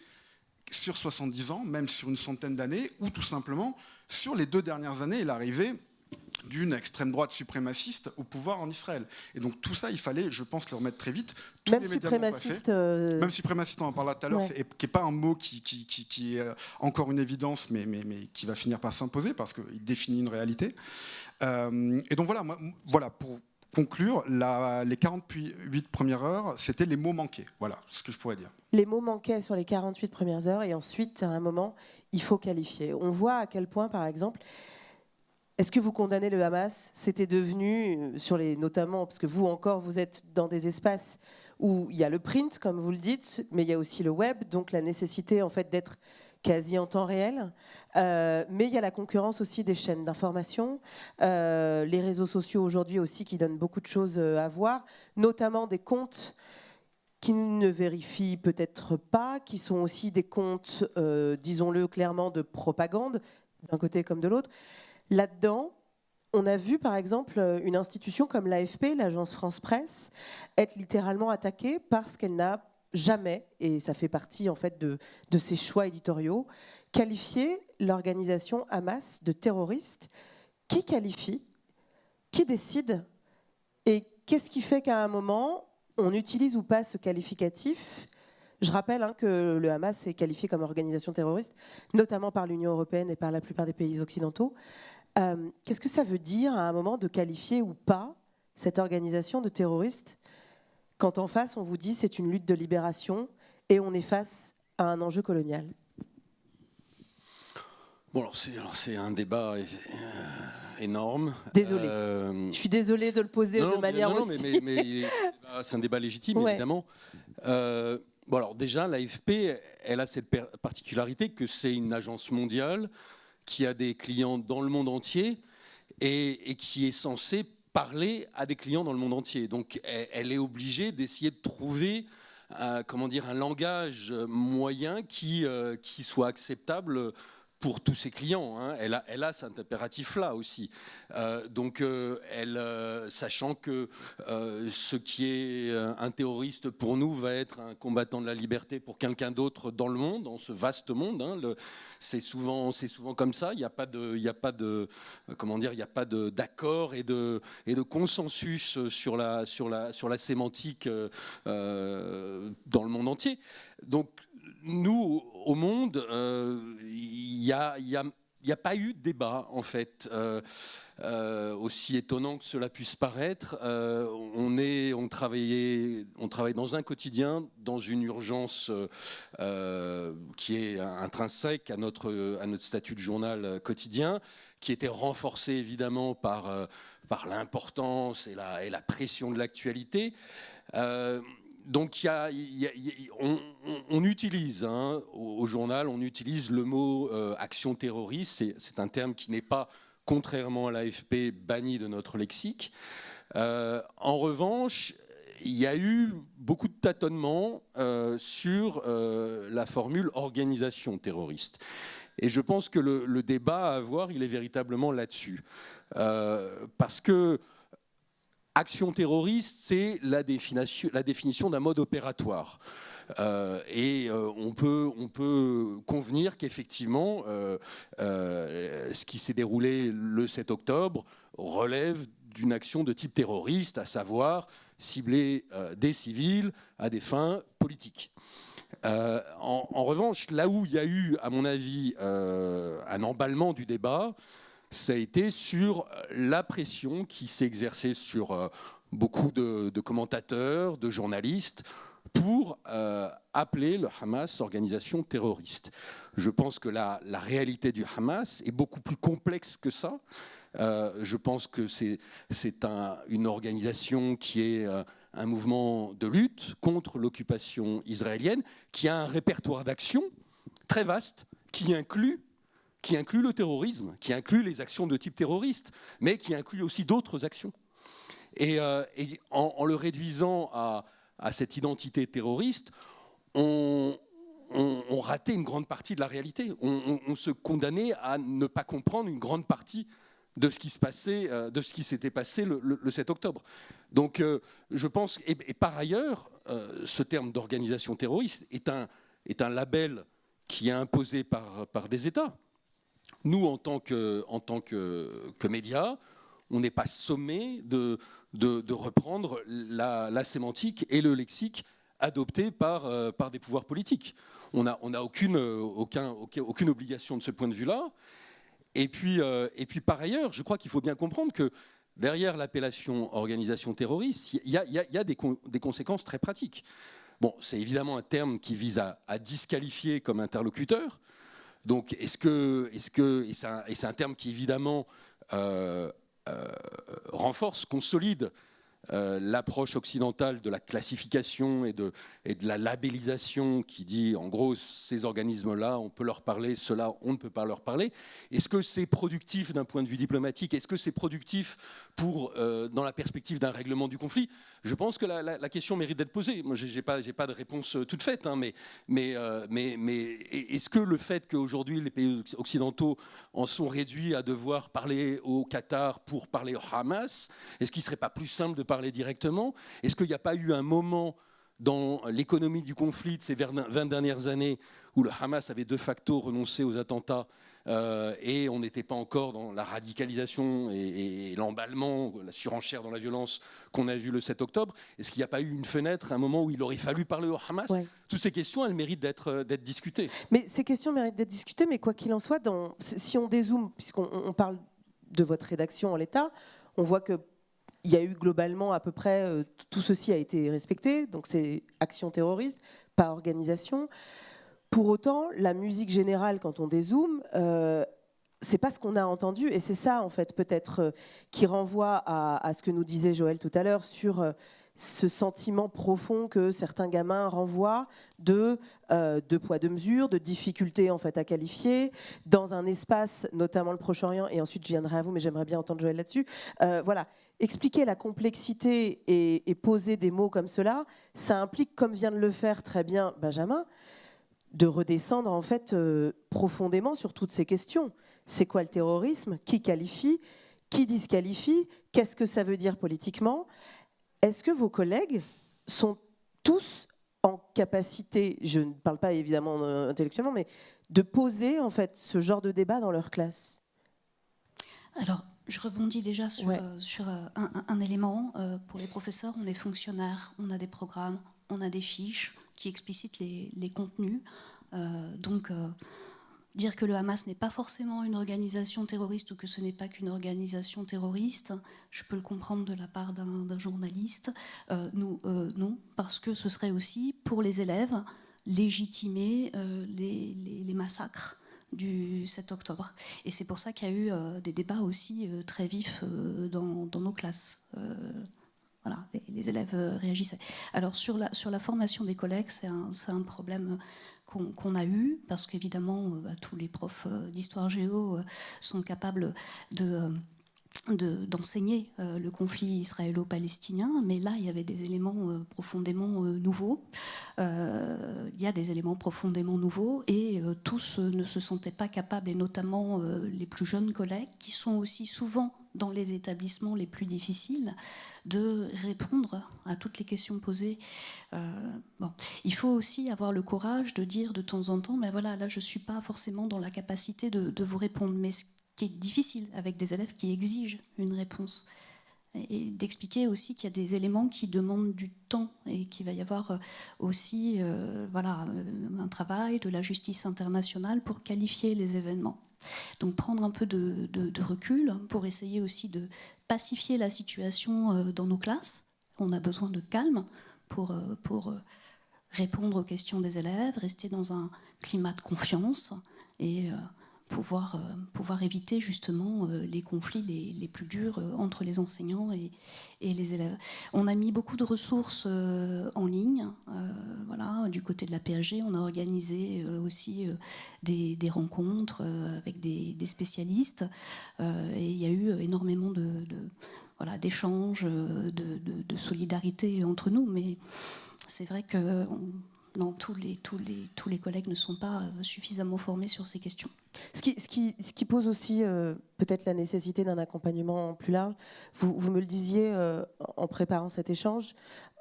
sur 70 ans, même sur une centaine d'années, ou tout simplement sur les 2 dernières années et l'arrivée d'une extrême droite suprémaciste au pouvoir en Israël. Et donc tout ça, il fallait, je pense, le remettre très vite. Même suprémaciste... Même suprémaciste, on en parlera tout à l'heure, ouais. Qui n'est pas un mot qui est encore une évidence, mais qui va finir par s'imposer, parce qu'il définit une réalité. Et donc voilà, pour conclure, les 48 premières heures, c'était les mots manqués. Voilà ce que je pourrais dire. Les mots manquaient sur les 48 premières heures, et ensuite, à un moment, il faut qualifier. On voit à quel point, par exemple... Est-ce que vous condamnez le Hamas? C'était devenu, notamment, parce que vous encore, vous êtes dans des espaces où il y a le print, comme vous le dites, mais il y a aussi le web, donc la nécessité en fait d'être quasi en temps réel. Mais il y a la concurrence aussi des chaînes d'information, les réseaux sociaux aujourd'hui aussi qui donnent beaucoup de choses à voir, notamment des comptes qui ne vérifient peut-être pas, qui sont aussi des comptes, disons-le clairement, de propagande, d'un côté comme de l'autre. Là-dedans, on a vu par exemple une institution comme l'AFP, l'agence France Presse, être littéralement attaquée parce qu'elle n'a jamais, et ça fait partie en fait de ses choix éditoriaux, qualifié l'organisation Hamas de terroriste. Qui qualifie? Qui décide? Et qu'est-ce qui fait qu'à un moment, on utilise ou pas ce qualificatif? Je rappelle que le Hamas est qualifié comme organisation terroriste, notamment par l'Union européenne et par la plupart des pays occidentaux. Qu'est-ce que ça veut dire à un moment de qualifier ou pas cette organisation de terroriste quand en face on vous dit c'est une lutte de libération et on est face à un enjeu colonial? Bon, alors c'est un débat énorme. Désolée. Je suis désolée de le poser de manière aussi. Mais c'est un débat légitime, ouais. Évidemment. Bon, alors déjà, l'AFP, elle a cette particularité que c'est une agence mondiale qui a des clients dans le monde entier et qui est censée parler à des clients dans le monde entier. Donc, elle est obligée d'essayer de trouver un langage moyen qui soit acceptable pour tous ses clients. Hein. Elle a cet impératif-là aussi. Sachant que ce qui est un terroriste pour nous va être un combattant de la liberté pour quelqu'un d'autre dans le monde, dans ce vaste monde. Hein. C'est souvent comme ça. Il n'y a pas d'accord et de consensus sur la sémantique dans le monde entier. Donc, nous, au monde, il n'y a pas eu de débat, en fait. Aussi étonnant que cela puisse paraître, on travaille dans un quotidien, dans une urgence qui est intrinsèque à notre statut de journal quotidien, qui était renforcée évidemment par l'importance et la pression de l'actualité. Donc on utilise au journal, on utilise le mot action terroriste. C'est un terme qui n'est pas, contrairement à l'AFP, banni de notre lexique. En revanche, il y a eu beaucoup de tâtonnements sur la formule organisation terroriste. Et je pense que le débat à avoir, il est véritablement là-dessus. Parce que action terroriste, c'est la définition d'un mode opératoire. On peut convenir qu'effectivement, ce qui s'est déroulé le 7 octobre relève d'une action de type terroriste, à savoir cibler des civils à des fins politiques. En revanche, là où il y a eu, à mon avis, un emballement du débat, ça a été sur la pression qui s'est exercée sur beaucoup de commentateurs, de journalistes, pour appeler le Hamas organisation terroriste. Je pense que la réalité du Hamas est beaucoup plus complexe que ça. Je pense que c'est une organisation qui est un mouvement de lutte contre l'occupation israélienne, qui a un répertoire d'actions très vaste, qui inclut le terrorisme, qui inclut les actions de type terroriste, mais qui inclut aussi d'autres actions. Et en le réduisant à cette identité terroriste, on ratait une grande partie de la réalité. On se condamnait à ne pas comprendre une grande partie de ce qui se passait, de ce qui s'était passé le 7 octobre. Donc, je pense, et par ailleurs, ce terme d'organisation terroriste est un label qui est imposé par des États. Nous, en tant que médias, on n'est pas sommé de reprendre la sémantique et le lexique adoptés par des pouvoirs politiques. On n'a aucune obligation de ce point de vue-là. Et puis, par ailleurs, je crois qu'il faut bien comprendre que derrière l'appellation organisation terroriste, il y a des conséquences très pratiques. Bon, c'est évidemment un terme qui vise à disqualifier comme interlocuteur. Donc, et c'est un terme qui évidemment renforce, consolide l'approche occidentale de la classification et de la labellisation qui dit en gros ces organismes-là on peut leur parler, ceux-là on ne peut pas leur parler. Est-ce que c'est productif d'un point de vue diplomatique? Est-ce que c'est productif dans la perspective d'un règlement du conflit? Je pense que la question mérite d'être posée. Moi j'ai pas de réponse toute faite, hein, mais est-ce que le fait qu'aujourd'hui les pays occidentaux en sont réduits à devoir parler au Qatar pour parler au Hamas, est-ce qu'il ne serait pas plus simple de parler directement? Est-ce qu'il n'y a pas eu un moment dans l'économie du conflit de ces 20 dernières années où le Hamas avait de facto renoncé aux attentats et on n'était pas encore dans la radicalisation et l'emballement, la surenchère dans la violence qu'on a vu le 7 octobre? Est-ce qu'il n'y a pas eu une fenêtre, un moment où il aurait fallu parler au Hamas? Ouais. Toutes ces questions, elles méritent d'être discutées. Mais ces questions méritent d'être discutées, mais quoi qu'il en soit, si on dézoome, puisqu'on parle de votre rédaction en l'état, on voit que il y a eu globalement à peu près, tout ceci a été respecté, donc c'est action terroriste, pas organisation. Pour autant, la musique générale, quand on dézoome, c'est pas ce qu'on a entendu, et c'est ça en fait peut-être qui renvoie à ce que nous disait Joël tout à l'heure sur ce sentiment profond que certains gamins renvoient de poids, de mesure, de difficulté en fait à qualifier dans un espace, notamment le Proche-Orient, et ensuite je viendrai à vous, mais j'aimerais bien entendre Joël là-dessus. Voilà. Expliquer la complexité et poser des mots comme cela, ça implique, comme vient de le faire très bien Benjamin, de redescendre en fait profondément sur toutes ces questions. C'est quoi le terrorisme? Qui qualifie? Qui disqualifie? Qu'est-ce que ça veut dire politiquement? Est-ce que vos collègues sont tous en capacité, je ne parle pas évidemment intellectuellement, mais de poser en fait ce genre de débat dans leur classe? Alors, je rebondis déjà sur, un élément. Pour les professeurs, on est fonctionnaires, on a des programmes, on a des fiches qui explicitent les contenus. Dire que le Hamas n'est pas forcément une organisation terroriste ou que ce n'est pas qu'une organisation terroriste, je peux le comprendre de la part d'un journaliste. Non, parce que ce serait aussi, pour les élèves, légitimer les massacres du 7 octobre. Et c'est pour ça qu'il y a eu des débats aussi très vifs dans nos classes. Voilà, les élèves réagissaient. Alors sur la formation des collègues, c'est un problème qu'on a eu, parce qu'évidemment, tous les profs d'histoire géo sont capables d'enseigner le conflit israélo-palestinien, mais là, il y avait des éléments profondément nouveaux. Il y a des éléments profondément nouveaux, et tous ne se sentaient pas capables, et notamment les plus jeunes collègues, qui sont aussi souvent dans les établissements les plus difficiles, de répondre à toutes les questions posées. Il faut aussi avoir le courage de dire de temps en temps, mais voilà, là je ne suis pas forcément dans la capacité de vous répondre. Mais ce qui est difficile avec des élèves qui exigent une réponse, et d'expliquer aussi qu'il y a des éléments qui demandent du temps, et qu'il va y avoir aussi un travail de la justice internationale pour qualifier les événements. Donc prendre un peu de recul pour essayer aussi de pacifier la situation dans nos classes. On a besoin de calme pour répondre aux questions des élèves, rester dans un climat de confiance et pouvoir éviter justement les conflits les plus durs entre les enseignants et les élèves. On a mis beaucoup de ressources en ligne. Du côté de la PAG, on a organisé aussi des rencontres avec des spécialistes. Et il y a eu énormément d'échanges, de solidarité entre nous. Mais c'est vrai que tous les collègues ne sont pas suffisamment formés sur ces questions. Ce qui pose aussi peut-être la nécessité d'un accompagnement plus large. Vous me le disiez en préparant cet échange,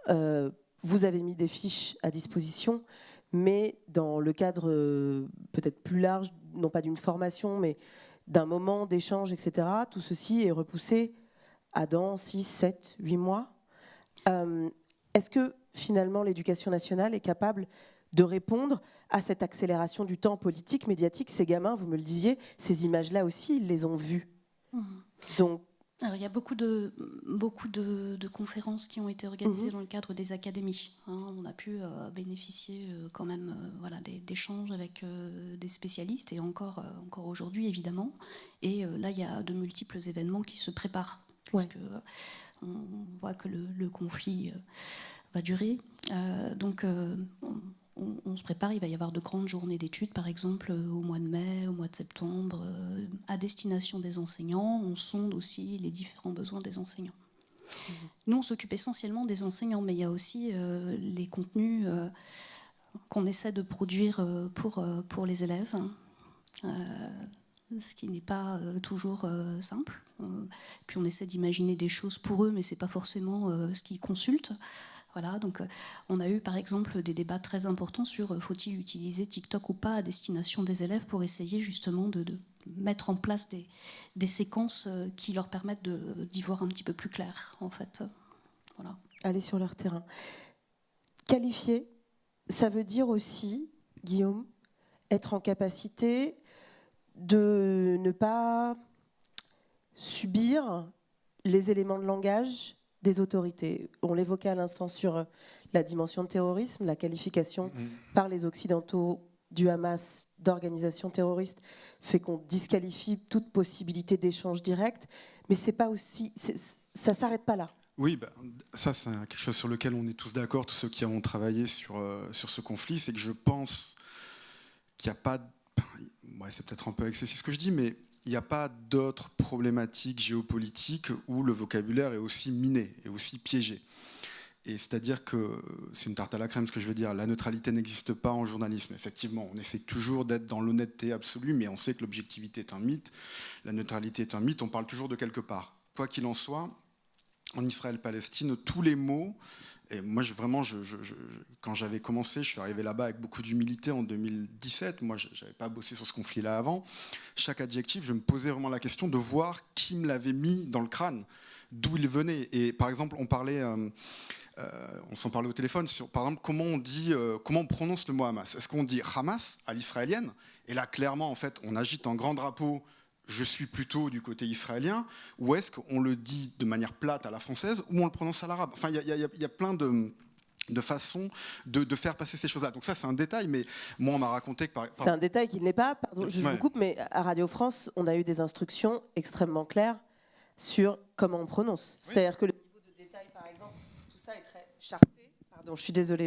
vous avez mis des fiches à disposition, mais dans le cadre peut-être plus large, non pas d'une formation, mais d'un moment d'échange, etc., tout ceci est repoussé à dans 6, 7, 8 mois. Est-ce que finalement l'éducation nationale est capable de répondre à cette accélération du temps politique, médiatique? Ces gamins, vous me le disiez, ces images-là aussi, ils les ont vues. Donc, alors, il y a beaucoup de conférences qui ont été organisées dans le cadre des académies. On a pu bénéficier quand même d'échanges avec des spécialistes, et encore aujourd'hui évidemment. Et là, il y a de multiples événements qui se préparent. Puisque On voit que le conflit va durer. Donc on se prépare, il va y avoir de grandes journées d'études, par exemple au mois de mai, au mois de septembre, à destination des enseignants. On sonde aussi les différents besoins des enseignants. Nous, on s'occupe essentiellement des enseignants, mais il y a aussi les contenus qu'on essaie de produire pour les élèves, ce qui n'est pas toujours simple. Puis on essaie d'imaginer des choses pour eux, mais ce n'est pas forcément ce qu'ils consultent. Voilà, donc on a eu par exemple des débats très importants sur faut-il utiliser TikTok ou pas à destination des élèves pour essayer justement de mettre en place des séquences qui leur permettent d'y voir un petit peu plus clair, en fait. Voilà. Aller sur leur terrain. Qualifier, ça veut dire aussi, Guillaume, être en capacité de ne pas subir les éléments de langage des autorités. On l'évoquait à l'instant sur la dimension de terrorisme, la qualification par les Occidentaux du Hamas d'organisation terroriste fait qu'on disqualifie toute possibilité d'échange direct, mais c'est pas aussi, ça s'arrête pas là. Oui, ça c'est quelque chose sur lequel on est tous d'accord, tous ceux qui ont travaillé sur ce conflit, c'est que je pense qu'il n'y a pas, c'est peut-être un peu excessif ce que je dis, mais il n'y a pas d'autres problématiques géopolitiques où le vocabulaire est aussi miné et aussi piégé. Et c'est-à-dire que c'est une tarte à la crème ce que je veux dire, la neutralité n'existe pas en journalisme. Effectivement, on essaie toujours d'être dans l'honnêteté absolue, mais on sait que l'objectivité est un mythe, la neutralité est un mythe, on parle toujours de quelque part. Quoi qu'il en soit, en Israël-Palestine, tous les mots, et moi quand j'avais commencé, je suis arrivé là-bas avec beaucoup d'humilité en 2017, moi je n'avais pas bossé sur ce conflit-là avant, chaque adjectif, je me posais vraiment la question de voir qui me l'avait mis dans le crâne, d'où il venait. Et par exemple, on s'en parlait au téléphone sur, par exemple, comment on prononce le mot Hamas. Est-ce qu'on dit Hamas à l'israélienne? Et là, clairement, en fait, on agite un grand drapeau. Je suis plutôt du côté israélien, ou est-ce qu'on le dit de manière plate à la française, ou on le prononce à l'arabe? Enfin, il y a plein de façons de faire passer ces choses-là. Donc ça, c'est un détail, mais moi, on m'a raconté que... C'est un détail qui ne l'est pas. Pardon, je vous coupe, mais à Radio France, on a eu des instructions extrêmement claires sur comment on prononce. C'est-à-dire que le niveau de détail, par exemple, tout ça est très charté. Pardon, je suis désolée,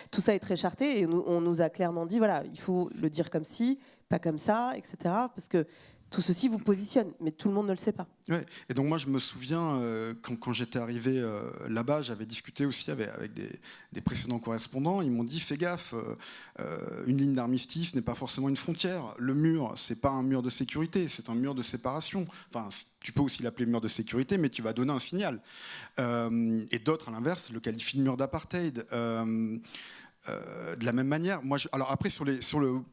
tout ça est très charté, et on nous a clairement dit, voilà, il faut le dire comme ci, pas comme ça, etc. Parce que tout ceci vous positionne, mais tout le monde ne le sait pas. Ouais. Et donc moi, je me souviens, quand j'étais arrivé là-bas, j'avais discuté aussi avec des précédents correspondants. Ils m'ont dit, fais gaffe, une ligne d'armistice n'est pas forcément une frontière. Le mur, c'est pas un mur de sécurité, c'est un mur de séparation. Enfin, tu peux aussi l'appeler mur de sécurité, mais tu vas donner un signal. Et d'autres, à l'inverse, le qualifient de mur d'apartheid. De la même manière, alors après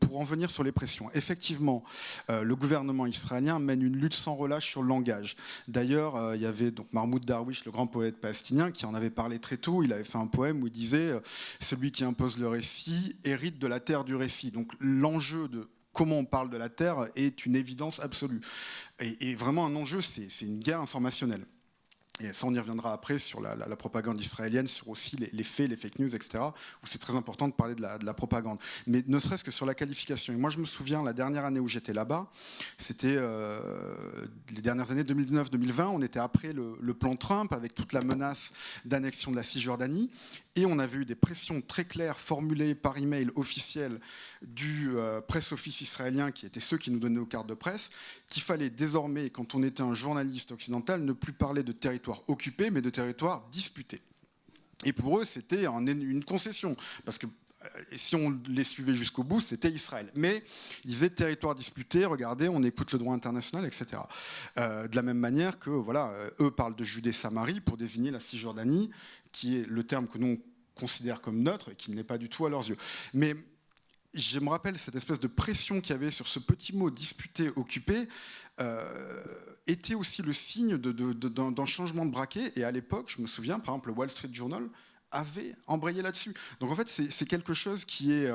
pour en venir sur les pressions, effectivement, le gouvernement israélien mène une lutte sans relâche sur le langage. D'ailleurs, il y avait donc Mahmoud Darwish, le grand poète palestinien, qui en avait parlé très tôt. Il avait fait un poème où il disait celui qui impose le récit hérite de la terre du récit. Donc l'enjeu de comment on parle de la terre est une évidence absolue. Et vraiment un enjeu, c'est une guerre informationnelle. Et ça, on y reviendra après sur la propagande israélienne, sur aussi les faits, les fake news, etc., où c'est très important de parler de la propagande. Mais ne serait-ce que sur la qualification. Et moi, je me souviens, la dernière année où j'étais là-bas, c'était les dernières années 2019-2020, on était après le plan Trump, avec toute la menace d'annexion de la Cisjordanie, et on avait eu des pressions très claires formulées par email officiel du press office israélien, qui étaient ceux qui nous donnaient nos cartes de presse, qu'il fallait désormais, quand on était un journaliste occidental, ne plus parler de territoire occupé, mais de territoire disputé. Et pour eux, c'était une concession, parce que si on les suivait jusqu'au bout, c'était Israël. Mais ils disaient territoire disputé, regardez, on écoute le droit international, etc. De la même manière que, voilà, eux parlent de Judée-Samarie pour désigner la Cisjordanie, qui est le terme que nous on considère comme neutre et qui ne l'est pas du tout à leurs yeux. Mais je me rappelle cette espèce de pression qu'il y avait sur ce petit mot disputé, occupé, était aussi le signe d'un changement de braquet. Et à l'époque, je me souviens, par exemple, le Wall Street Journal avait embrayé là-dessus. Donc en fait, c'est quelque chose qui est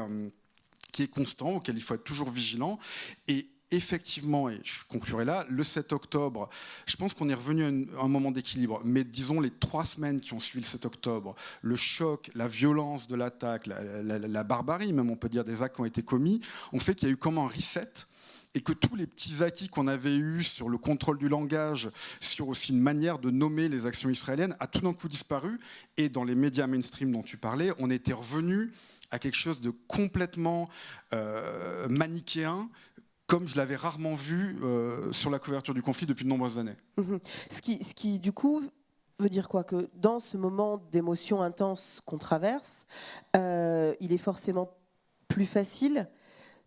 constant, auquel il faut être toujours vigilant. Et effectivement, et je conclurai là, le 7 octobre, je pense qu'on est revenu à un moment d'équilibre, mais disons les 3 semaines qui ont suivi le 7 octobre, le choc, la violence de l'attaque, la barbarie même, on peut dire, des actes qui ont été commis, ont fait qu'il y a eu comme un reset. et que tous les petits acquis qu'on avait eus sur le contrôle du langage, sur aussi une manière de nommer les actions israéliennes, a tout d'un coup disparu. Et dans les médias mainstream dont tu parlais, on était revenu à quelque chose de complètement manichéen, comme je l'avais rarement vu sur la couverture du conflit depuis de nombreuses années. Ce qui, du coup, veut dire quoi? Que dans ce moment d'émotion intense qu'on traverse, il est forcément plus facile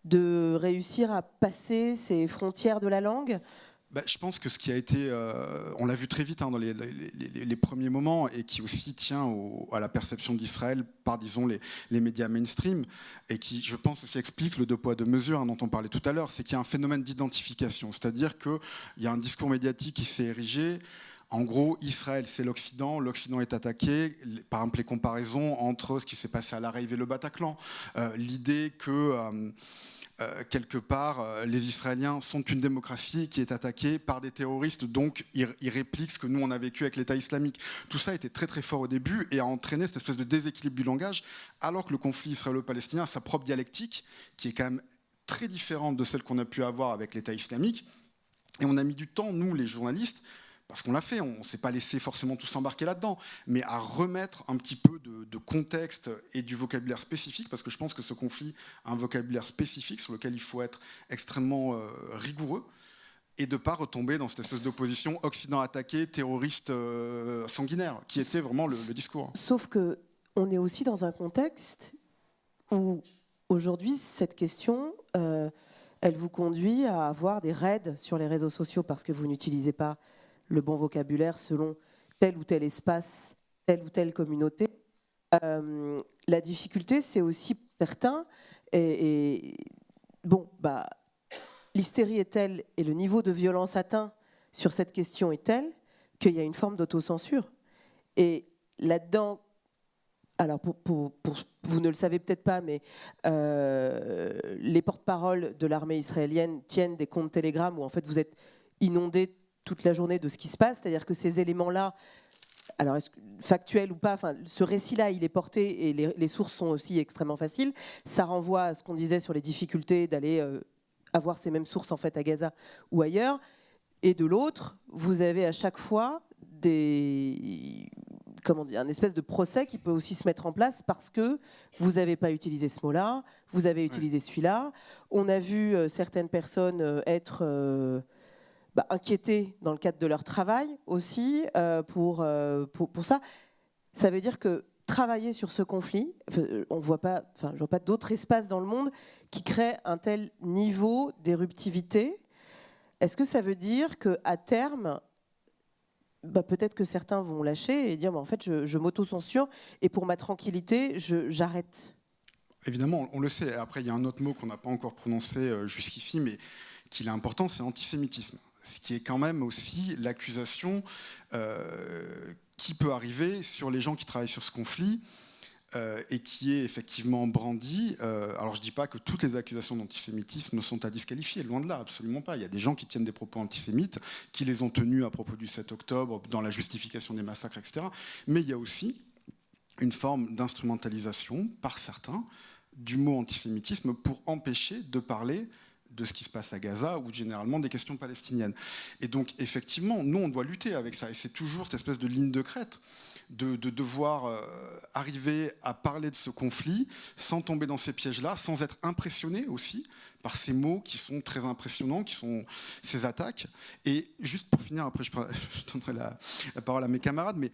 de réussir à passer ces frontières de la langue? Je pense que ce qui a été, on l'a vu très vite dans les premiers moments, et qui aussi tient à la perception d'Israël par, disons, les médias mainstream, et qui, je pense, aussi explique le deux poids deux mesures dont on parlait tout à l'heure, c'est qu'il y a un phénomène d'identification, c'est-à-dire qu'il y a un discours médiatique qui s'est érigé. En gros, Israël, c'est l'Occident est attaqué. Par exemple, les comparaisons entre ce qui s'est passé à la Rive et le Bataclan, l'idée que quelque part, les Israéliens sont une démocratie qui est attaquée par des terroristes, donc ils répliquent ce que nous on a vécu avec l'État islamique. Tout ça était très très fort au début et a entraîné cette espèce de déséquilibre du langage, alors que le conflit israélo-palestinien a sa propre dialectique, qui est quand même très différente de celle qu'on a pu avoir avec l'État islamique. Et on a mis du temps, nous les journalistes, parce qu'on l'a fait, on ne s'est pas laissé forcément tous s'embarquer là-dedans, mais à remettre un petit peu de contexte et du vocabulaire spécifique, parce que je pense que ce conflit a un vocabulaire spécifique sur lequel il faut être extrêmement rigoureux, et de ne pas retomber dans cette espèce d'opposition Occident attaqué, terroriste sanguinaire, qui était vraiment le discours. Sauf qu'on est aussi dans un contexte où, aujourd'hui, cette question, elle vous conduit à avoir des raids sur les réseaux sociaux parce que vous n'utilisez pas le bon vocabulaire selon tel ou tel espace, telle ou telle communauté. La difficulté, c'est aussi pour certains, l'hystérie est telle et le niveau de violence atteint sur cette question est tel qu'il y a une forme d'autocensure. Et là-dedans, alors vous ne le savez peut-être pas, mais les porte-paroles de l'armée israélienne tiennent des comptes Telegram où en fait vous êtes inondés toute la journée de ce qui se passe, c'est-à-dire que ces éléments-là, alors factuels ou pas, ce récit-là, il est porté et les sources sont aussi extrêmement faciles. Ça renvoie à ce qu'on disait sur les difficultés d'aller avoir ces mêmes sources en fait à Gaza ou ailleurs. Et de l'autre, vous avez à chaque fois un espèce de procès qui peut aussi se mettre en place parce que vous n'avez pas utilisé ce mot-là, vous avez utilisé celui-là. On a vu certaines personnes être inquiétés dans le cadre de leur travail aussi pour ça. Ça veut dire que travailler sur ce conflit, je ne vois pas d'autres espaces dans le monde qui créent un tel niveau d'éruptivité. Est-ce que ça veut dire qu'à terme, peut-être que certains vont lâcher et dire en fait je m'auto-censure et pour ma tranquillité, j'arrête? Évidemment, on le sait. Après, il y a un autre mot qu'on n'a pas encore prononcé jusqu'ici, mais qu'il est important, c'est antisémitisme. Ce qui est quand même aussi l'accusation qui peut arriver sur les gens qui travaillent sur ce conflit et qui est effectivement brandie. Alors je ne dis pas que toutes les accusations d'antisémitisme sont à disqualifier, loin de là, absolument pas. Il y a des gens qui tiennent des propos antisémites, qui les ont tenus à propos du 7 octobre, dans la justification des massacres, etc. Mais il y a aussi une forme d'instrumentalisation, par certains, du mot antisémitisme pour empêcher de parler de ce qui se passe à Gaza ou généralement des questions palestiniennes. Et donc, effectivement, nous, on doit lutter avec ça. Et c'est toujours cette espèce de ligne de crête de devoir arriver à parler de ce conflit sans tomber dans ces pièges-là, sans être impressionné aussi par ces mots qui sont très impressionnants, qui sont ces attaques. Et juste pour finir, après je donnerai la parole à mes camarades, mais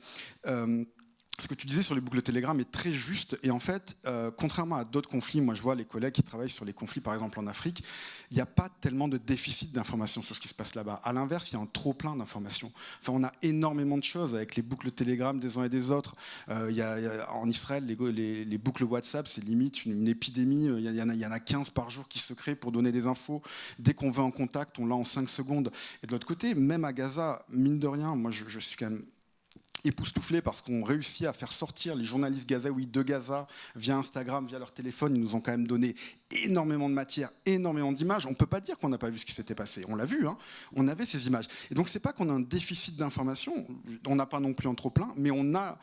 ce que tu disais sur les boucles Telegram est très juste. Et en fait, contrairement à d'autres conflits, moi je vois les collègues qui travaillent sur les conflits, par exemple en Afrique, il n'y a pas tellement de déficit d'informations sur ce qui se passe là-bas. À l'inverse, il y a un trop-plein d'informations. Enfin, on a énormément de choses avec les boucles Telegram des uns et des autres. En Israël, les boucles WhatsApp, c'est limite une épidémie. Il y en a 15 par jour qui se créent pour donner des infos. Dès qu'on veut en contact, on l'a en 5 secondes. Et de l'autre côté, même à Gaza, mine de rien, moi je suis quand même époustouflés parce qu'on réussit à faire sortir les journalistes gazaouis de Gaza via Instagram, via leur téléphone. Ils nous ont quand même donné énormément de matière, énormément d'images. On ne peut pas dire qu'on n'a pas vu ce qui s'était passé. On l'a vu, hein. On avait ces images. Et donc, c'est pas qu'on a un déficit d'informations, on n'a pas non plus un trop-plein, mais on a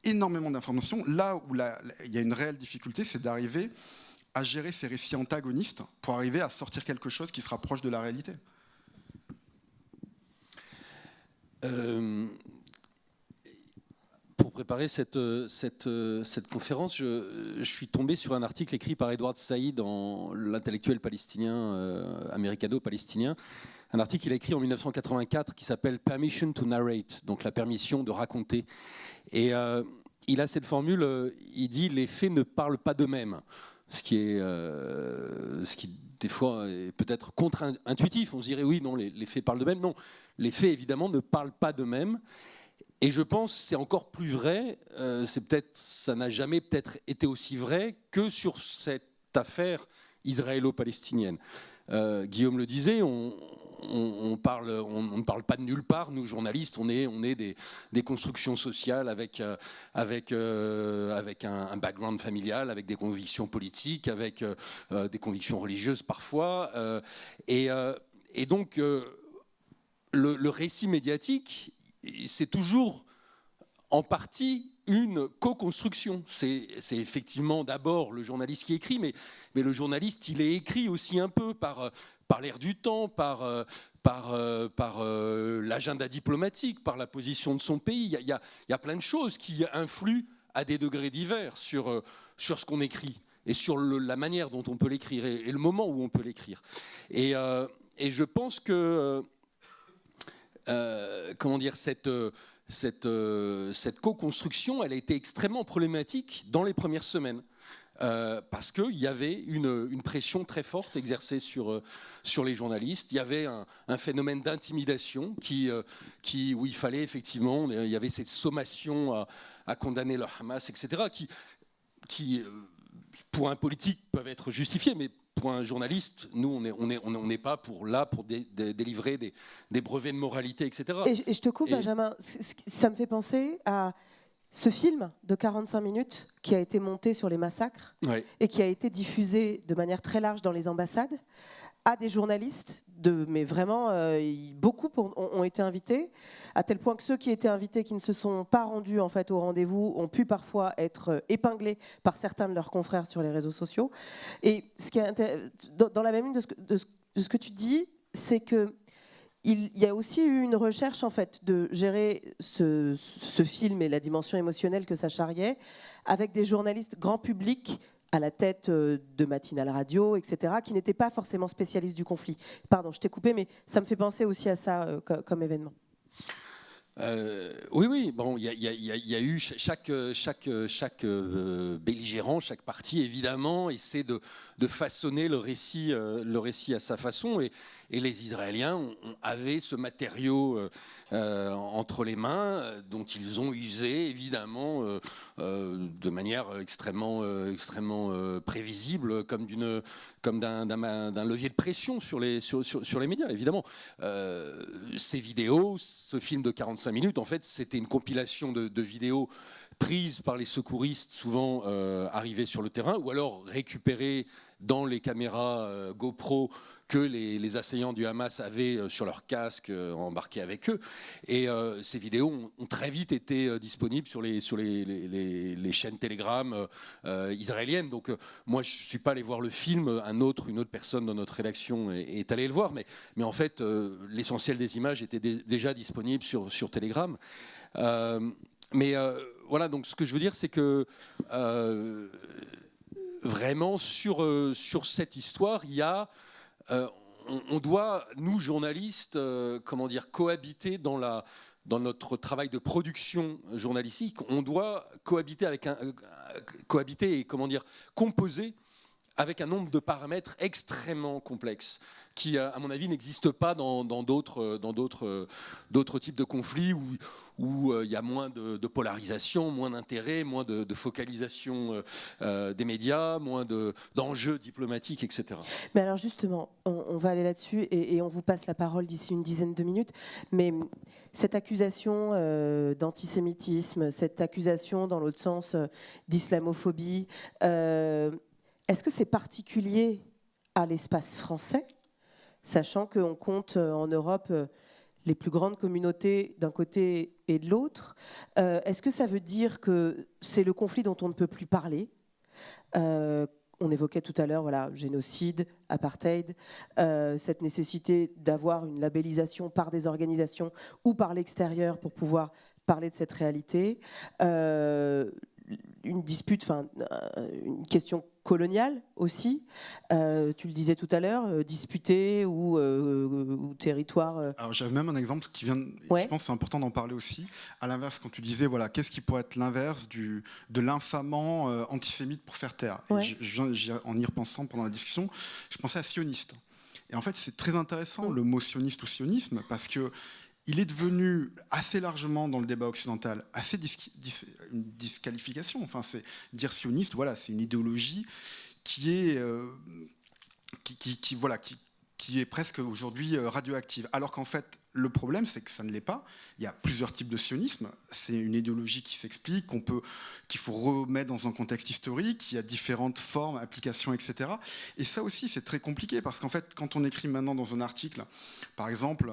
énormément d'informations. Là où il y a une réelle difficulté, c'est d'arriver à gérer ces récits antagonistes pour arriver à sortir quelque chose qui se rapproche de la réalité? Pour préparer cette conférence, je suis tombé sur un article écrit par Edward Said, l'intellectuel palestinien, américano-palestinien. Un article qu'il a écrit en 1984 qui s'appelle « Permission to narrate », donc la permission de raconter. Et il a cette formule, il dit « les faits ne parlent pas d'eux-mêmes », ce qui des fois est peut-être contre-intuitif. On se dirait oui, non, les faits parlent d'eux-mêmes. Non, les faits évidemment ne parlent pas d'eux-mêmes. Et je pense que c'est encore plus vrai, ça n'a jamais peut-être été aussi vrai que sur cette affaire israélo-palestinienne. Guillaume le disait, on ne parle pas de nulle part, nous journalistes, on est des constructions sociales avec un background familial, avec des convictions politiques, avec des convictions religieuses parfois. Et donc, le récit médiatique, c'est toujours en partie une co-construction. C'est effectivement d'abord le journaliste qui écrit, mais le journaliste, il est écrit aussi un peu par l'air du temps, par l'agenda diplomatique, par la position de son pays. Il y a plein de choses qui influent à des degrés divers sur ce qu'on écrit et sur la manière dont on peut l'écrire et le moment où on peut l'écrire. Et je pense que comment dire, cette co-construction, elle a été extrêmement problématique dans les premières semaines. Parce qu'il y avait une pression très forte exercée sur les journalistes. Il y avait un phénomène d'intimidation où il fallait effectivement, il y avait cette sommation à condamner le Hamas, etc., qui pour un politique peuvent être justifiées, mais pour un journaliste, nous, on n'est pas là pour délivrer des brevets de moralité, etc. Et je te coupe, Benjamin, ça me fait penser à ce film de 45 minutes qui a été monté sur les massacres et qui a été diffusé de manière très large dans les ambassades à des journalistes, mais vraiment, beaucoup ont été invités, à tel point que ceux qui étaient invités, qui ne se sont pas rendus en fait, au rendez-vous, ont pu parfois être épinglés par certains de leurs confrères sur les réseaux sociaux. Et ce qui est dans la même ligne de ce que tu dis, c'est que il y a aussi eu une recherche en fait, de gérer ce film et la dimension émotionnelle que ça charriait avec des journalistes grand public à la tête de Matinale Radio, etc., qui n'étaient pas forcément spécialistes du conflit. Pardon, je t'ai coupé, mais ça me fait penser aussi à ça comme événement. Oui. Bon, il y a eu chaque belligérant, chaque parti, évidemment, essaie de façonner le récit à sa façon. Et les Israéliens avaient ce matériau entre les mains, dont ils ont usé, évidemment, de manière extrêmement prévisible, comme d'un levier de pression sur les médias, évidemment. Ces vidéos, ce film de 45 minutes, en fait, c'était une compilation de vidéos prises par les secouristes, souvent arrivés sur le terrain, ou alors récupérées dans les caméras GoPro que les assaillants du Hamas avaient sur leur casque embarqués avec eux. Et ces vidéos ont très vite été disponibles sur les chaînes Telegram israéliennes. Donc moi, je ne suis pas allé voir le film. Une autre personne dans notre rédaction est allée le voir. Mais en fait, l'essentiel des images était déjà disponible sur Telegram. Voilà, donc ce que je veux dire, c'est que vraiment sur cette histoire, il y a on doit, nous journalistes, cohabiter dans notre travail de production journalistique. On doit cohabiter et composer avec un nombre de paramètres extrêmement complexes qui, à mon avis, n'existent pas dans d'autres types de conflits où il y a moins de polarisation, moins d'intérêt, moins de focalisation des médias, moins d'enjeux diplomatiques, etc. Mais alors justement, on va aller là-dessus et on vous passe la parole d'ici une dizaine de minutes. Mais cette accusation d'antisémitisme, cette accusation dans l'autre sens d'islamophobie, est-ce que c'est particulier à l'espace français, sachant qu'on compte en Europe les plus grandes communautés d'un côté et de l'autre? Est-ce que ça veut dire que c'est le conflit dont on ne peut plus parler, on évoquait tout à l'heure, voilà, génocide, apartheid, cette nécessité d'avoir une labellisation par des organisations ou par l'extérieur pour pouvoir parler de cette réalité. Une dispute, enfin une question coloniale aussi. Tu le disais tout à l'heure, disputée ou territoire. Alors j'avais même un exemple qui vient. Ouais. Je pense que c'est important d'en parler aussi. À l'inverse, quand tu disais voilà, qu'est-ce qui pourrait être l'inverse de l'infamant antisémite pour faire taire. Ouais. En y repensant pendant la discussion, je pensais à sioniste. Et en fait, c'est très intéressant le mot sioniste ou sionisme parce que il est devenu assez largement dans le débat occidental assez une disqualification. Enfin, c'est dire sioniste, voilà, c'est une idéologie qui est qui est presque aujourd'hui radioactive. Alors qu'en fait, le problème, c'est que ça ne l'est pas. Il y a plusieurs types de sionisme. C'est une idéologie qui s'explique, qu'il faut remettre dans un contexte historique. Il y a différentes formes, applications, etc. Et ça aussi, c'est très compliqué parce qu'en fait, quand on écrit maintenant dans un article, par exemple,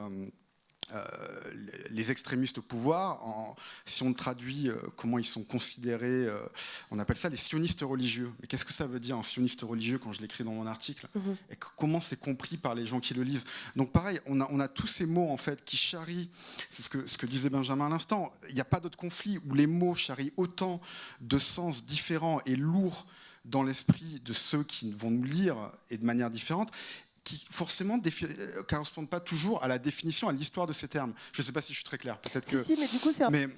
les extrémistes au pouvoir, si on traduit comment ils sont considérés, on appelle ça les sionistes religieux. Mais qu'est-ce que ça veut dire un sioniste religieux quand je l'écris dans mon article et comment c'est compris par les gens qui le lisent? Donc pareil, on a tous ces mots en fait qui charrient, c'est ce que disait Benjamin à l'instant, il n'y a pas d'autre conflit où les mots charrient autant de sens différents et lourds dans l'esprit de ceux qui vont nous lire et de manière différente, qui forcément ne correspondent pas toujours à la définition, à l'histoire de ces termes. Je ne sais pas si je suis très clair. Peut-être que... Si, mais du coup,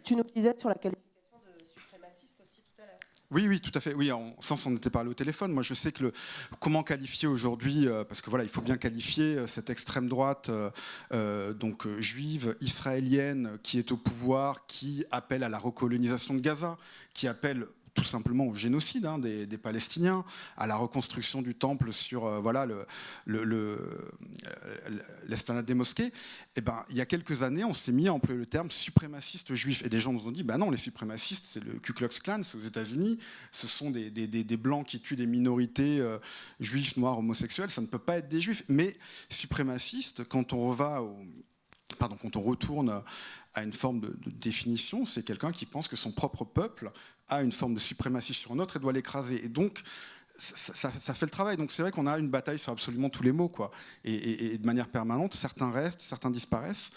tu nous disais sur la qualification de suprémaciste aussi tout à l'heure. Oui, tout à fait. Oui, ça, on était parlé au téléphone. Moi, je sais que comment qualifier aujourd'hui, parce que voilà, il faut bien qualifier cette extrême droite, donc juive, israélienne, qui est au pouvoir, qui appelle à la recolonisation de Gaza, qui appelle tout simplement au génocide des Palestiniens, à la reconstruction du temple sur l'esplanade des mosquées. Et ben, il y a quelques années, on s'est mis à employer le terme suprémaciste juif. Et des gens nous ont dit, non, les suprémacistes, c'est le Ku Klux Klan, c'est aux États-Unis, ce sont des blancs qui tuent des minorités juifs, noirs, homosexuels, ça ne peut pas être des juifs. Mais suprémaciste, quand on retourne à une forme de définition, c'est quelqu'un qui pense que son propre peuple a une forme de suprématie sur un autre et doit l'écraser. Et donc, ça fait le travail. Donc c'est vrai qu'on a une bataille sur absolument tous les mots, quoi. Et de manière permanente, certains restent, certains disparaissent.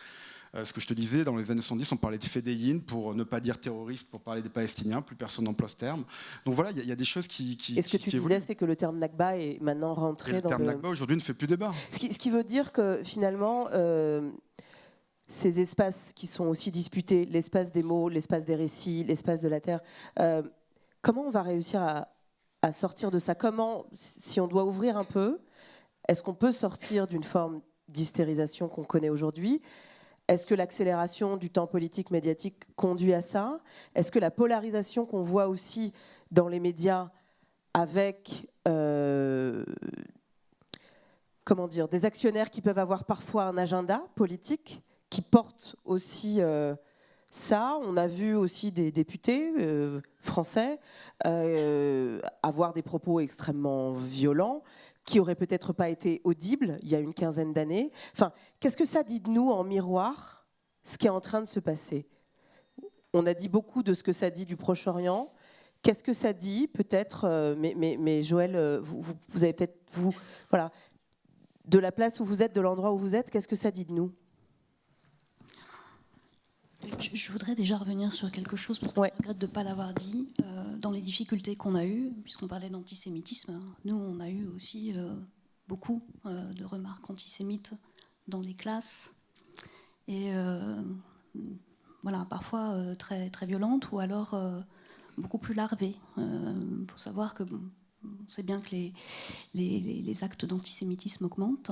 Ce que je te disais, dans les années 70, on parlait de fédéine pour ne pas dire terroriste, pour parler des Palestiniens. Plus personne n'emploie ce terme. Donc voilà, il y a des choses qui Et ce que tu disais, c'est que le terme Nakba est maintenant rentré dans le... Le terme Nakba, aujourd'hui, ne fait plus débat. Ce qui veut dire que, finalement... ces espaces qui sont aussi disputés, l'espace des mots, l'espace des récits, l'espace de la terre, comment on va réussir à sortir de ça? Comment, si on doit ouvrir un peu, est-ce qu'on peut sortir d'une forme d'hystérisation qu'on connaît aujourd'hui? Est-ce que l'accélération du temps politique médiatique conduit à ça? Est-ce que la polarisation qu'on voit aussi dans les médias avec... comment dire, des actionnaires qui peuvent avoir parfois un agenda politique qui porte aussi ça. On a vu aussi des députés français avoir des propos extrêmement violents qui n'auraient peut-être pas été audibles il y a une quinzaine d'années. Enfin, qu'est-ce que ça dit de nous en miroir, ce qui est en train de se passer? On a dit beaucoup de ce que ça dit du Proche-Orient. Qu'est-ce que ça dit peut-être, mais Joël, vous avez peut-être, voilà, de la place où vous êtes, de l'endroit où vous êtes, qu'est-ce que ça dit de nous? Je voudrais déjà revenir sur quelque chose, parce que je regrette de ne pas l'avoir dit. Dans les difficultés qu'on a eues, puisqu'on parlait d'antisémitisme, nous, on a eu aussi beaucoup de remarques antisémites dans les classes. Et voilà, parfois très, très violentes, ou alors beaucoup plus larvées. Il faut savoir que... on sait bien que les actes d'antisémitisme augmentent,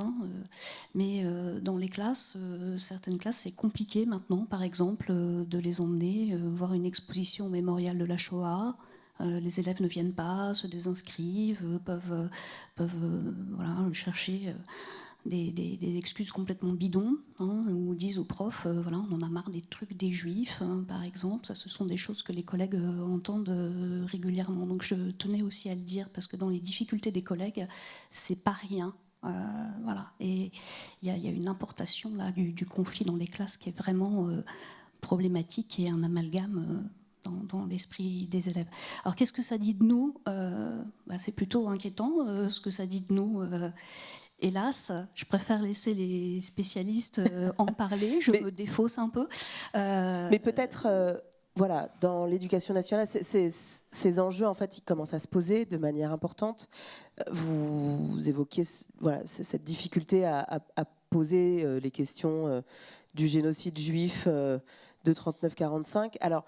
mais dans les classes, certaines classes, c'est compliqué maintenant, par exemple, de les emmener voir une exposition au mémorial de la Shoah. Les élèves ne viennent pas, se désinscrivent, peuvent voilà, chercher des excuses complètement bidons, ou disent aux profs, voilà, on en a marre des trucs des juifs, par exemple. Ça, ce sont des choses que les collègues entendent régulièrement. Donc je tenais aussi à le dire, parce que dans les difficultés des collègues, c'est pas rien. Voilà. Et il y a une importation là, du conflit dans les classes qui est vraiment problématique, et un amalgame dans l'esprit des élèves. Alors qu'est-ce que ça dit de nous? c'est plutôt inquiétant ce que ça dit de nous. Hélas, je préfère laisser les spécialistes en parler. Je me défausse un peu. Mais peut-être, voilà, dans l'éducation nationale, ces enjeux, en fait, ils commencent à se poser de manière importante. Vous évoquiez voilà, cette difficulté à poser les questions du génocide juif de 39-45. Alors,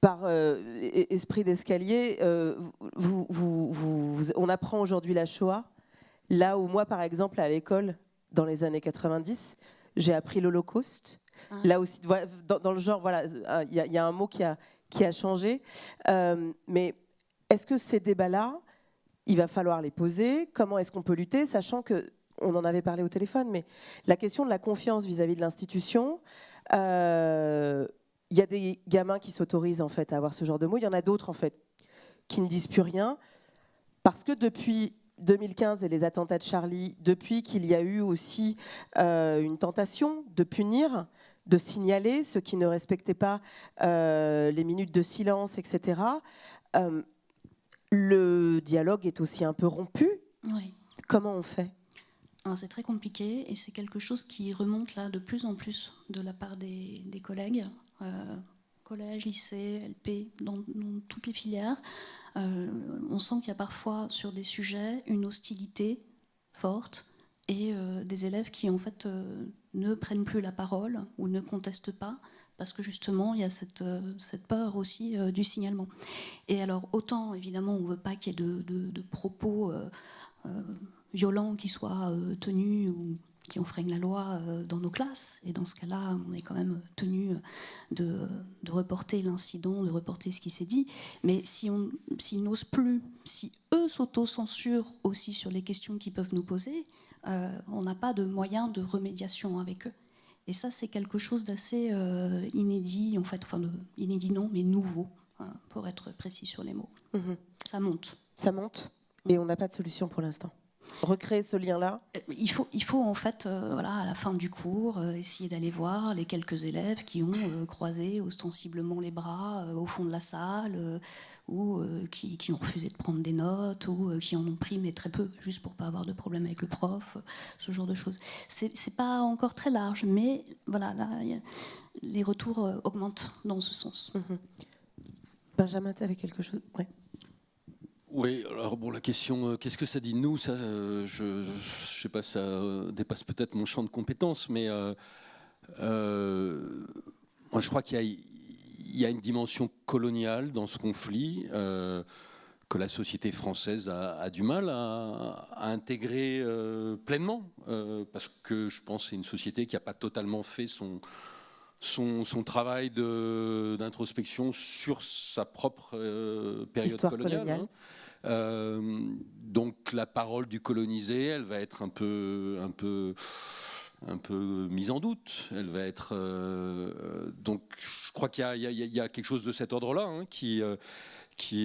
par esprit d'escalier, on apprend aujourd'hui la Shoah. Là où moi, par exemple, à l'école, dans les années 90, j'ai appris l'Holocauste. Là aussi, dans le genre, voilà, il y a un mot qui a changé. Mais est-ce que ces débats-là, il va falloir les poser? Comment est-ce qu'on peut lutter, sachant que on en avait parlé au téléphone, mais la question de la confiance vis-à-vis de l'institution. Il y a des gamins qui s'autorisent en fait à avoir ce genre de mots. Il y en a d'autres en fait qui ne disent plus rien parce que depuis 2015 et les attentats de Charlie, depuis qu'il y a eu aussi une tentation de punir, de signaler ceux qui ne respectaient pas les minutes de silence, etc. Le dialogue est aussi un peu rompu. Oui. Comment on fait? C'est très compliqué et c'est quelque chose qui remonte là de plus en plus de la part des collègues, collège, lycée, LP, dans toutes les filières. On sent qu'il y a parfois sur des sujets une hostilité forte et des élèves qui en fait ne prennent plus la parole ou ne contestent pas parce que justement il y a cette peur aussi du signalement. Et alors autant évidemment on ne veut pas qu'il y ait de propos violents qui soient tenus ou qui enfreignent la loi dans nos classes. Et dans ce cas-là, on est quand même tenu de reporter l'incident, de reporter ce qui s'est dit. Mais s'ils n'osent plus, si eux s'auto-censurent aussi sur les questions qu'ils peuvent nous poser, on n'a pas de moyen de remédiation avec eux. Et ça, c'est quelque chose d'assez inédit, en fait, enfin, inédit non, mais nouveau, hein, pour être précis sur les mots. Mmh. Ça monte. Ça monte, et on n'a pas de solution pour l'instant. Recréer ce lien-là? Il faut en fait, voilà, à la fin du cours, essayer d'aller voir les quelques élèves qui ont croisé ostensiblement les bras au fond de la salle, ou qui ont refusé de prendre des notes, ou qui en ont pris mais très peu, juste pour pas avoir de problème avec le prof, ce genre de choses. C'est pas encore très large, mais voilà, là, les retours augmentent dans ce sens. Mmh. Benjamin, tu avais quelque chose? Ouais. Oui, alors bon, la question, qu'est-ce que ça dit de nous, ça, je sais pas, ça dépasse peut-être mon champ de compétences, mais moi je crois qu'il y a une dimension coloniale dans ce conflit que la société française a du mal à intégrer pleinement, parce que je pense que c'est une société qui n'a pas totalement fait son travail d'introspection sur sa propre période coloniale. Hein. Donc la parole du colonisé, elle va être un peu mise en doute. Elle va être donc je crois qu'il y a quelque chose de cet ordre-là, hein, qui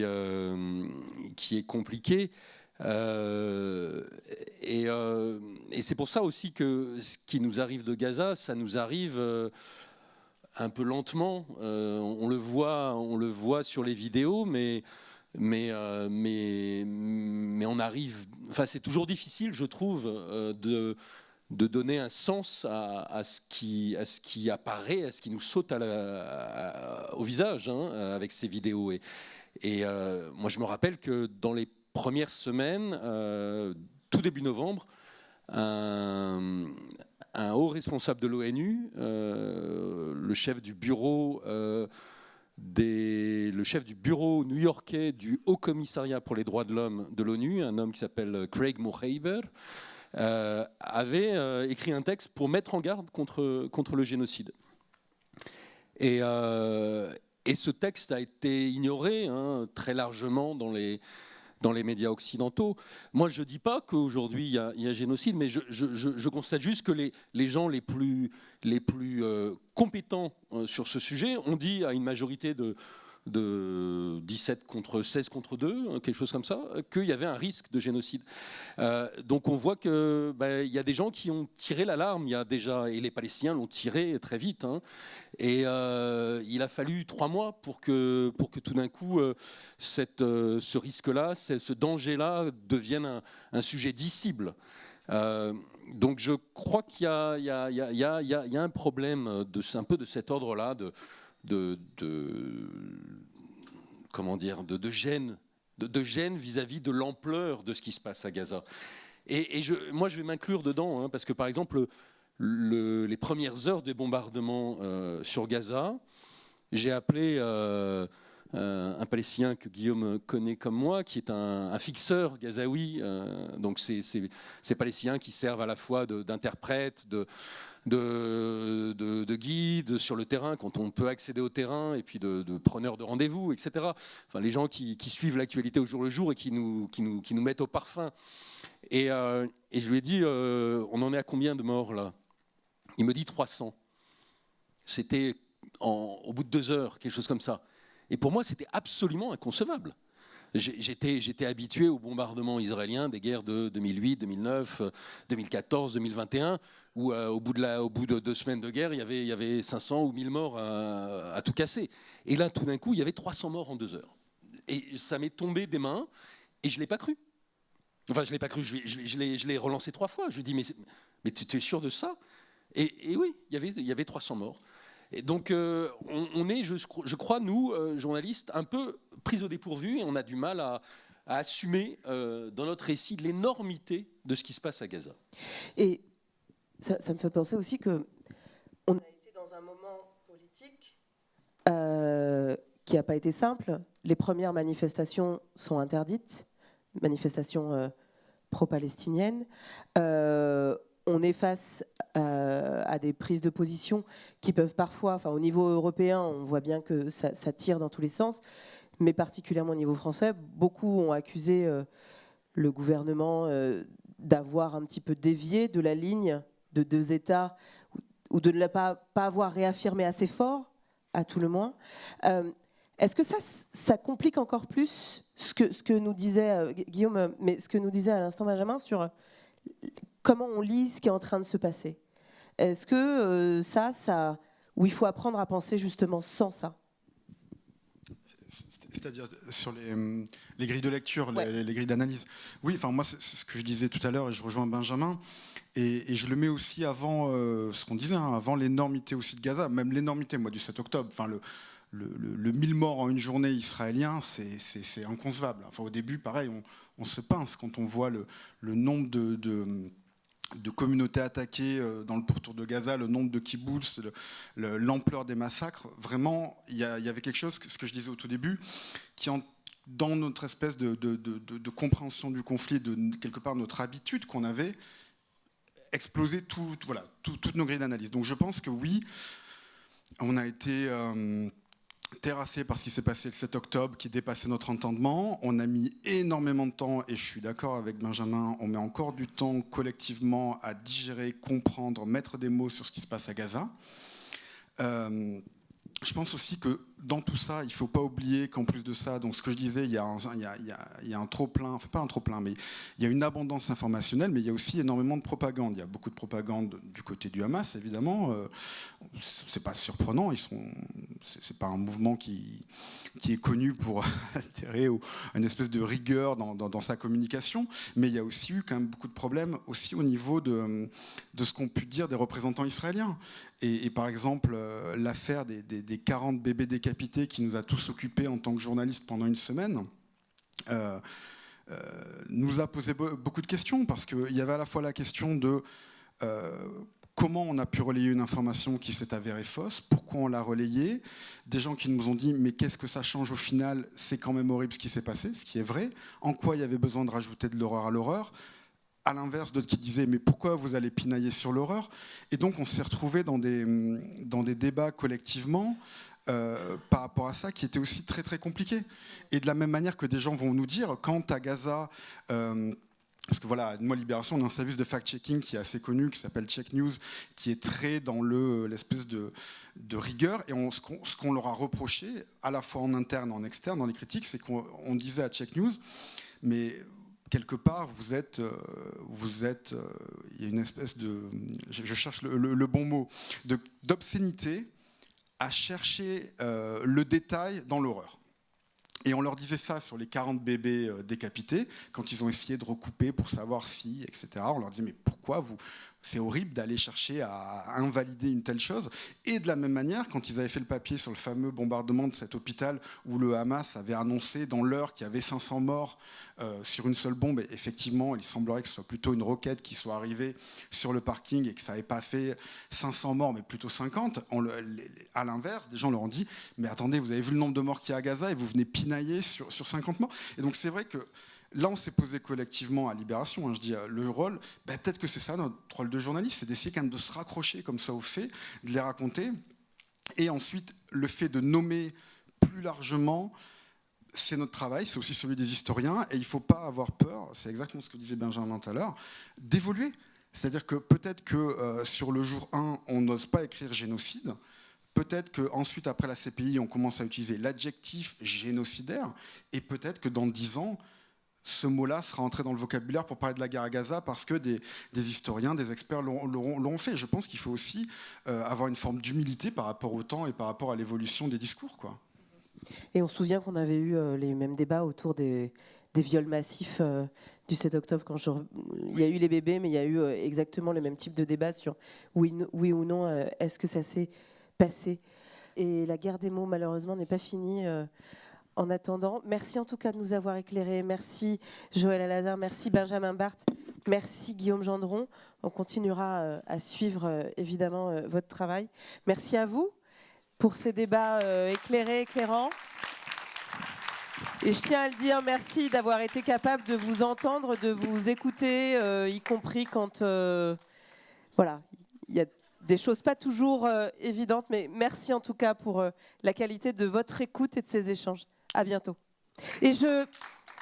est compliqué. Et c'est pour ça aussi que ce qui nous arrive de Gaza, ça nous arrive un peu lentement. On le voit sur les vidéos, mais on arrive. Enfin, c'est toujours difficile, je trouve, de donner un sens à ce qui apparaît, à ce qui nous saute au visage, hein, avec ces vidéos. Et moi, je me rappelle que dans les premières semaines, tout début novembre, un haut responsable de l'ONU, le chef du bureau new-yorkais du Haut Commissariat pour les droits de l'homme de l'ONU, un homme qui s'appelle Craig Mohaber, avait écrit un texte pour mettre en garde contre le génocide. Et ce texte a été ignoré, hein, très largement dans les médias occidentaux. Moi, je ne dis pas qu'aujourd'hui, il y a génocide, mais je constate juste que les gens les plus compétents sur ce sujet ont dit à une majorité de 17 contre 16 contre 2, quelque chose comme ça, qu'il y avait un risque de génocide. Donc on voit qu'il y a des gens qui ont tiré l'alarme, il y a déjà, et les Palestiniens l'ont tiré très vite. Hein, et il a fallu 3 mois pour que tout d'un coup, ce risque-là, ce danger-là devienne un sujet dissible. Donc je crois qu'il y a un problème un peu de cet ordre-là, de gêne vis-à-vis de l'ampleur de ce qui se passe à Gaza. Et moi, je vais m'inclure dedans, hein, parce que, par exemple, les premières heures des bombardements sur Gaza, j'ai appelé un Palestinien que Guillaume connaît comme moi, qui est un fixeur gazaoui. Donc, ces Palestiniens qui servent à la fois d'interprètes, de guides sur le terrain, quand on peut accéder au terrain, et puis de preneurs de rendez-vous, etc. Enfin, les gens qui suivent l'actualité au jour le jour et qui nous mettent au parfum. Et je lui ai dit, on en est à combien de morts là? Il me dit 300. C'était au bout de 2 heures, quelque chose comme ça. Et pour moi, c'était absolument inconcevable. J'étais habitué aux bombardements israéliens des guerres de 2008, 2009, 2014, 2021, où au bout de 2 semaines de guerre, il y avait 500 ou 1000 morts à tout casser. Et là, tout d'un coup, il y avait 300 morts en 2 heures. Et ça m'est tombé des mains, et je ne l'ai pas cru. Enfin, je ne l'ai pas cru, je l'ai relancé 3 fois. Je lui ai dit, mais tu es sûr de ça? Et oui, il y avait 300 morts. Et donc, on est, je crois, nous, journalistes, un peu pris au dépourvu, et on a du mal à assumer dans notre récit l'énormité de ce qui se passe à Gaza. Et ça me fait penser aussi qu'on a été dans un moment politique qui n'a pas été simple. Les premières manifestations sont interdites, manifestations pro-palestiniennes. On est face à des prises de position qui peuvent parfois, enfin, au niveau européen, on voit bien que ça tire dans tous les sens, mais particulièrement au niveau français, beaucoup ont accusé le gouvernement d'avoir un petit peu dévié de la ligne de 2 États ou de ne pas avoir réaffirmé assez fort, à tout le moins. Est-ce que ça complique encore plus ce que nous disait Guillaume, mais ce que nous disait à l'instant Benjamin sur comment on lit ce qui est en train de se passer? Est-ce que où il faut apprendre à penser justement sans ça? C'est-à-dire sur les grilles de lecture, ouais. les grilles d'analyse. Oui, enfin moi c'est ce que je disais tout à l'heure et je rejoins Benjamin et je le mets aussi avant ce qu'on disait, hein, avant l'énormité aussi de Gaza, même l'énormité moi du 7 octobre. Enfin le 1000 morts en une journée israélien, c'est inconcevable. Enfin au début, pareil, on se pince quand on voit le nombre de communautés attaquées dans le pourtour de Gaza, le nombre de kibbutz, l'ampleur des massacres. Vraiment, il y avait quelque chose, ce que je disais au tout début, qui dans notre espèce de compréhension du conflit, de quelque part notre habitude qu'on avait, explosé toutes nos grilles d'analyse. Donc je pense que oui, on a été terrassé par ce qui s'est passé le 7 octobre, qui dépassait notre entendement. On a mis énormément de temps, et je suis d'accord avec Benjamin, on met encore du temps collectivement à digérer, comprendre, mettre des mots sur ce qui se passe à Gaza. Je pense aussi que dans tout ça, il ne faut pas oublier qu'en plus de ça, donc ce que je disais, il y a un trop-plein, enfin pas un trop-plein, mais il y a une abondance informationnelle, mais il y a aussi énormément de propagande. Il y a beaucoup de propagande du côté du Hamas, évidemment. C'est pas surprenant, c'est pas un mouvement qui est connu pour attirer une espèce de rigueur dans sa communication, mais il y a aussi eu quand même beaucoup de problèmes aussi au niveau de ce qu'ont pu dire des représentants israéliens. Et par exemple, l'affaire des 40 bébés décapités qui nous a tous occupés en tant que journalistes pendant une semaine nous a posé beaucoup de questions, parce qu'il y avait à la fois la question de comment on a pu relayer une information qui s'est avérée fausse, pourquoi on l'a relayée, des gens qui nous ont dit mais qu'est-ce que ça change au final, c'est quand même horrible ce qui s'est passé, ce qui est vrai, en quoi il y avait besoin de rajouter de l'horreur à l'horreur. À l'inverse, d'autres qui disaient mais pourquoi vous allez pinailler sur l'horreur? Et donc on s'est retrouvés dans des débats collectivement par rapport à ça qui était aussi très très compliqué. Et de la même manière que des gens vont nous dire, quand à Gaza Parce que voilà, moi, Libération, on a un service de fact-checking qui est assez connu, qui s'appelle Check News, qui est très dans l'espèce de rigueur. Et ce qu'on leur a reproché, à la fois en interne et en externe, dans les critiques, c'est qu'on disait à Check News, mais quelque part, il y a une espèce de, je cherche le bon mot, d'obscénité à chercher le détail dans l'horreur. Et on leur disait ça sur les 40 bébés décapités, quand ils ont essayé de recouper pour savoir si, etc. On leur disait, mais pourquoi c'est horrible d'aller chercher à invalider une telle chose. Et de la même manière, quand ils avaient fait le papier sur le fameux bombardement de cet hôpital où le Hamas avait annoncé dans l'heure qu'il y avait 500 morts sur une seule bombe, et effectivement, il semblerait que ce soit plutôt une roquette qui soit arrivée sur le parking et que ça n'avait pas fait 500 morts, mais plutôt 50. À l'inverse, des gens leur ont dit, mais attendez, vous avez vu le nombre de morts qu'il y a à Gaza et vous venez pinailler sur 50 morts. Et donc c'est vrai que là, on s'est posé collectivement à Libération. Je dis, le rôle, peut-être que c'est ça notre rôle de journaliste, c'est d'essayer quand même de se raccrocher comme ça aux faits, de les raconter. Et ensuite, le fait de nommer plus largement, c'est notre travail, c'est aussi celui des historiens. Et il ne faut pas avoir peur, c'est exactement ce que disait Benjamin tout à l'heure, d'évoluer. C'est-à-dire que peut-être que sur le jour 1, on n'ose pas écrire génocide. Peut-être qu'ensuite, après la CPI, on commence à utiliser l'adjectif génocidaire. Et peut-être que dans 10 ans, ce mot-là sera entré dans le vocabulaire pour parler de la guerre à Gaza parce que des historiens, des experts l'ont fait. Je pense qu'il faut aussi avoir une forme d'humilité par rapport au temps et par rapport à l'évolution des discours, quoi. Et on se souvient qu'on avait eu les mêmes débats autour des viols massifs du 7 octobre. Il y a eu les bébés, mais il y a eu exactement le même type de débat sur oui ou non, est-ce que ça s'est passé. Et la guerre des mots, malheureusement, n'est pas finie. En attendant, merci en tout cas de nous avoir éclairés. Merci Joël Alazard, merci Benjamin Barthes, merci Guillaume Gendron. On continuera à suivre évidemment votre travail. Merci à vous pour ces débats éclairants. Et je tiens à le dire, merci d'avoir été capable de vous entendre, de vous écouter, y compris quand voilà, il y a des choses pas toujours évidentes, mais merci en tout cas pour la qualité de votre écoute et de ces échanges. À bientôt. Et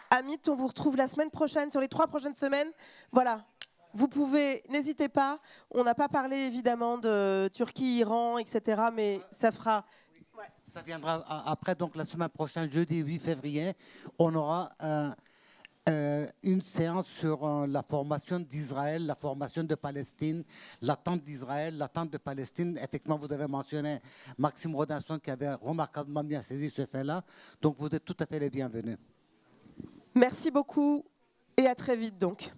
Amit, on vous retrouve la semaine prochaine, sur les 3 prochaines semaines. Voilà, vous pouvez, n'hésitez pas. On n'a pas parlé évidemment de Turquie, Iran, etc. Mais ça fera... Ça viendra après, donc la semaine prochaine, jeudi 8 février, on aura une séance sur la formation d'Israël, la formation de Palestine, l'attente d'Israël, l'attente de Palestine. Effectivement, vous avez mentionné Maxime Rodinson qui avait remarquablement bien saisi ce fait-là. Donc, vous êtes tout à fait les bienvenus. Merci beaucoup et à très vite donc.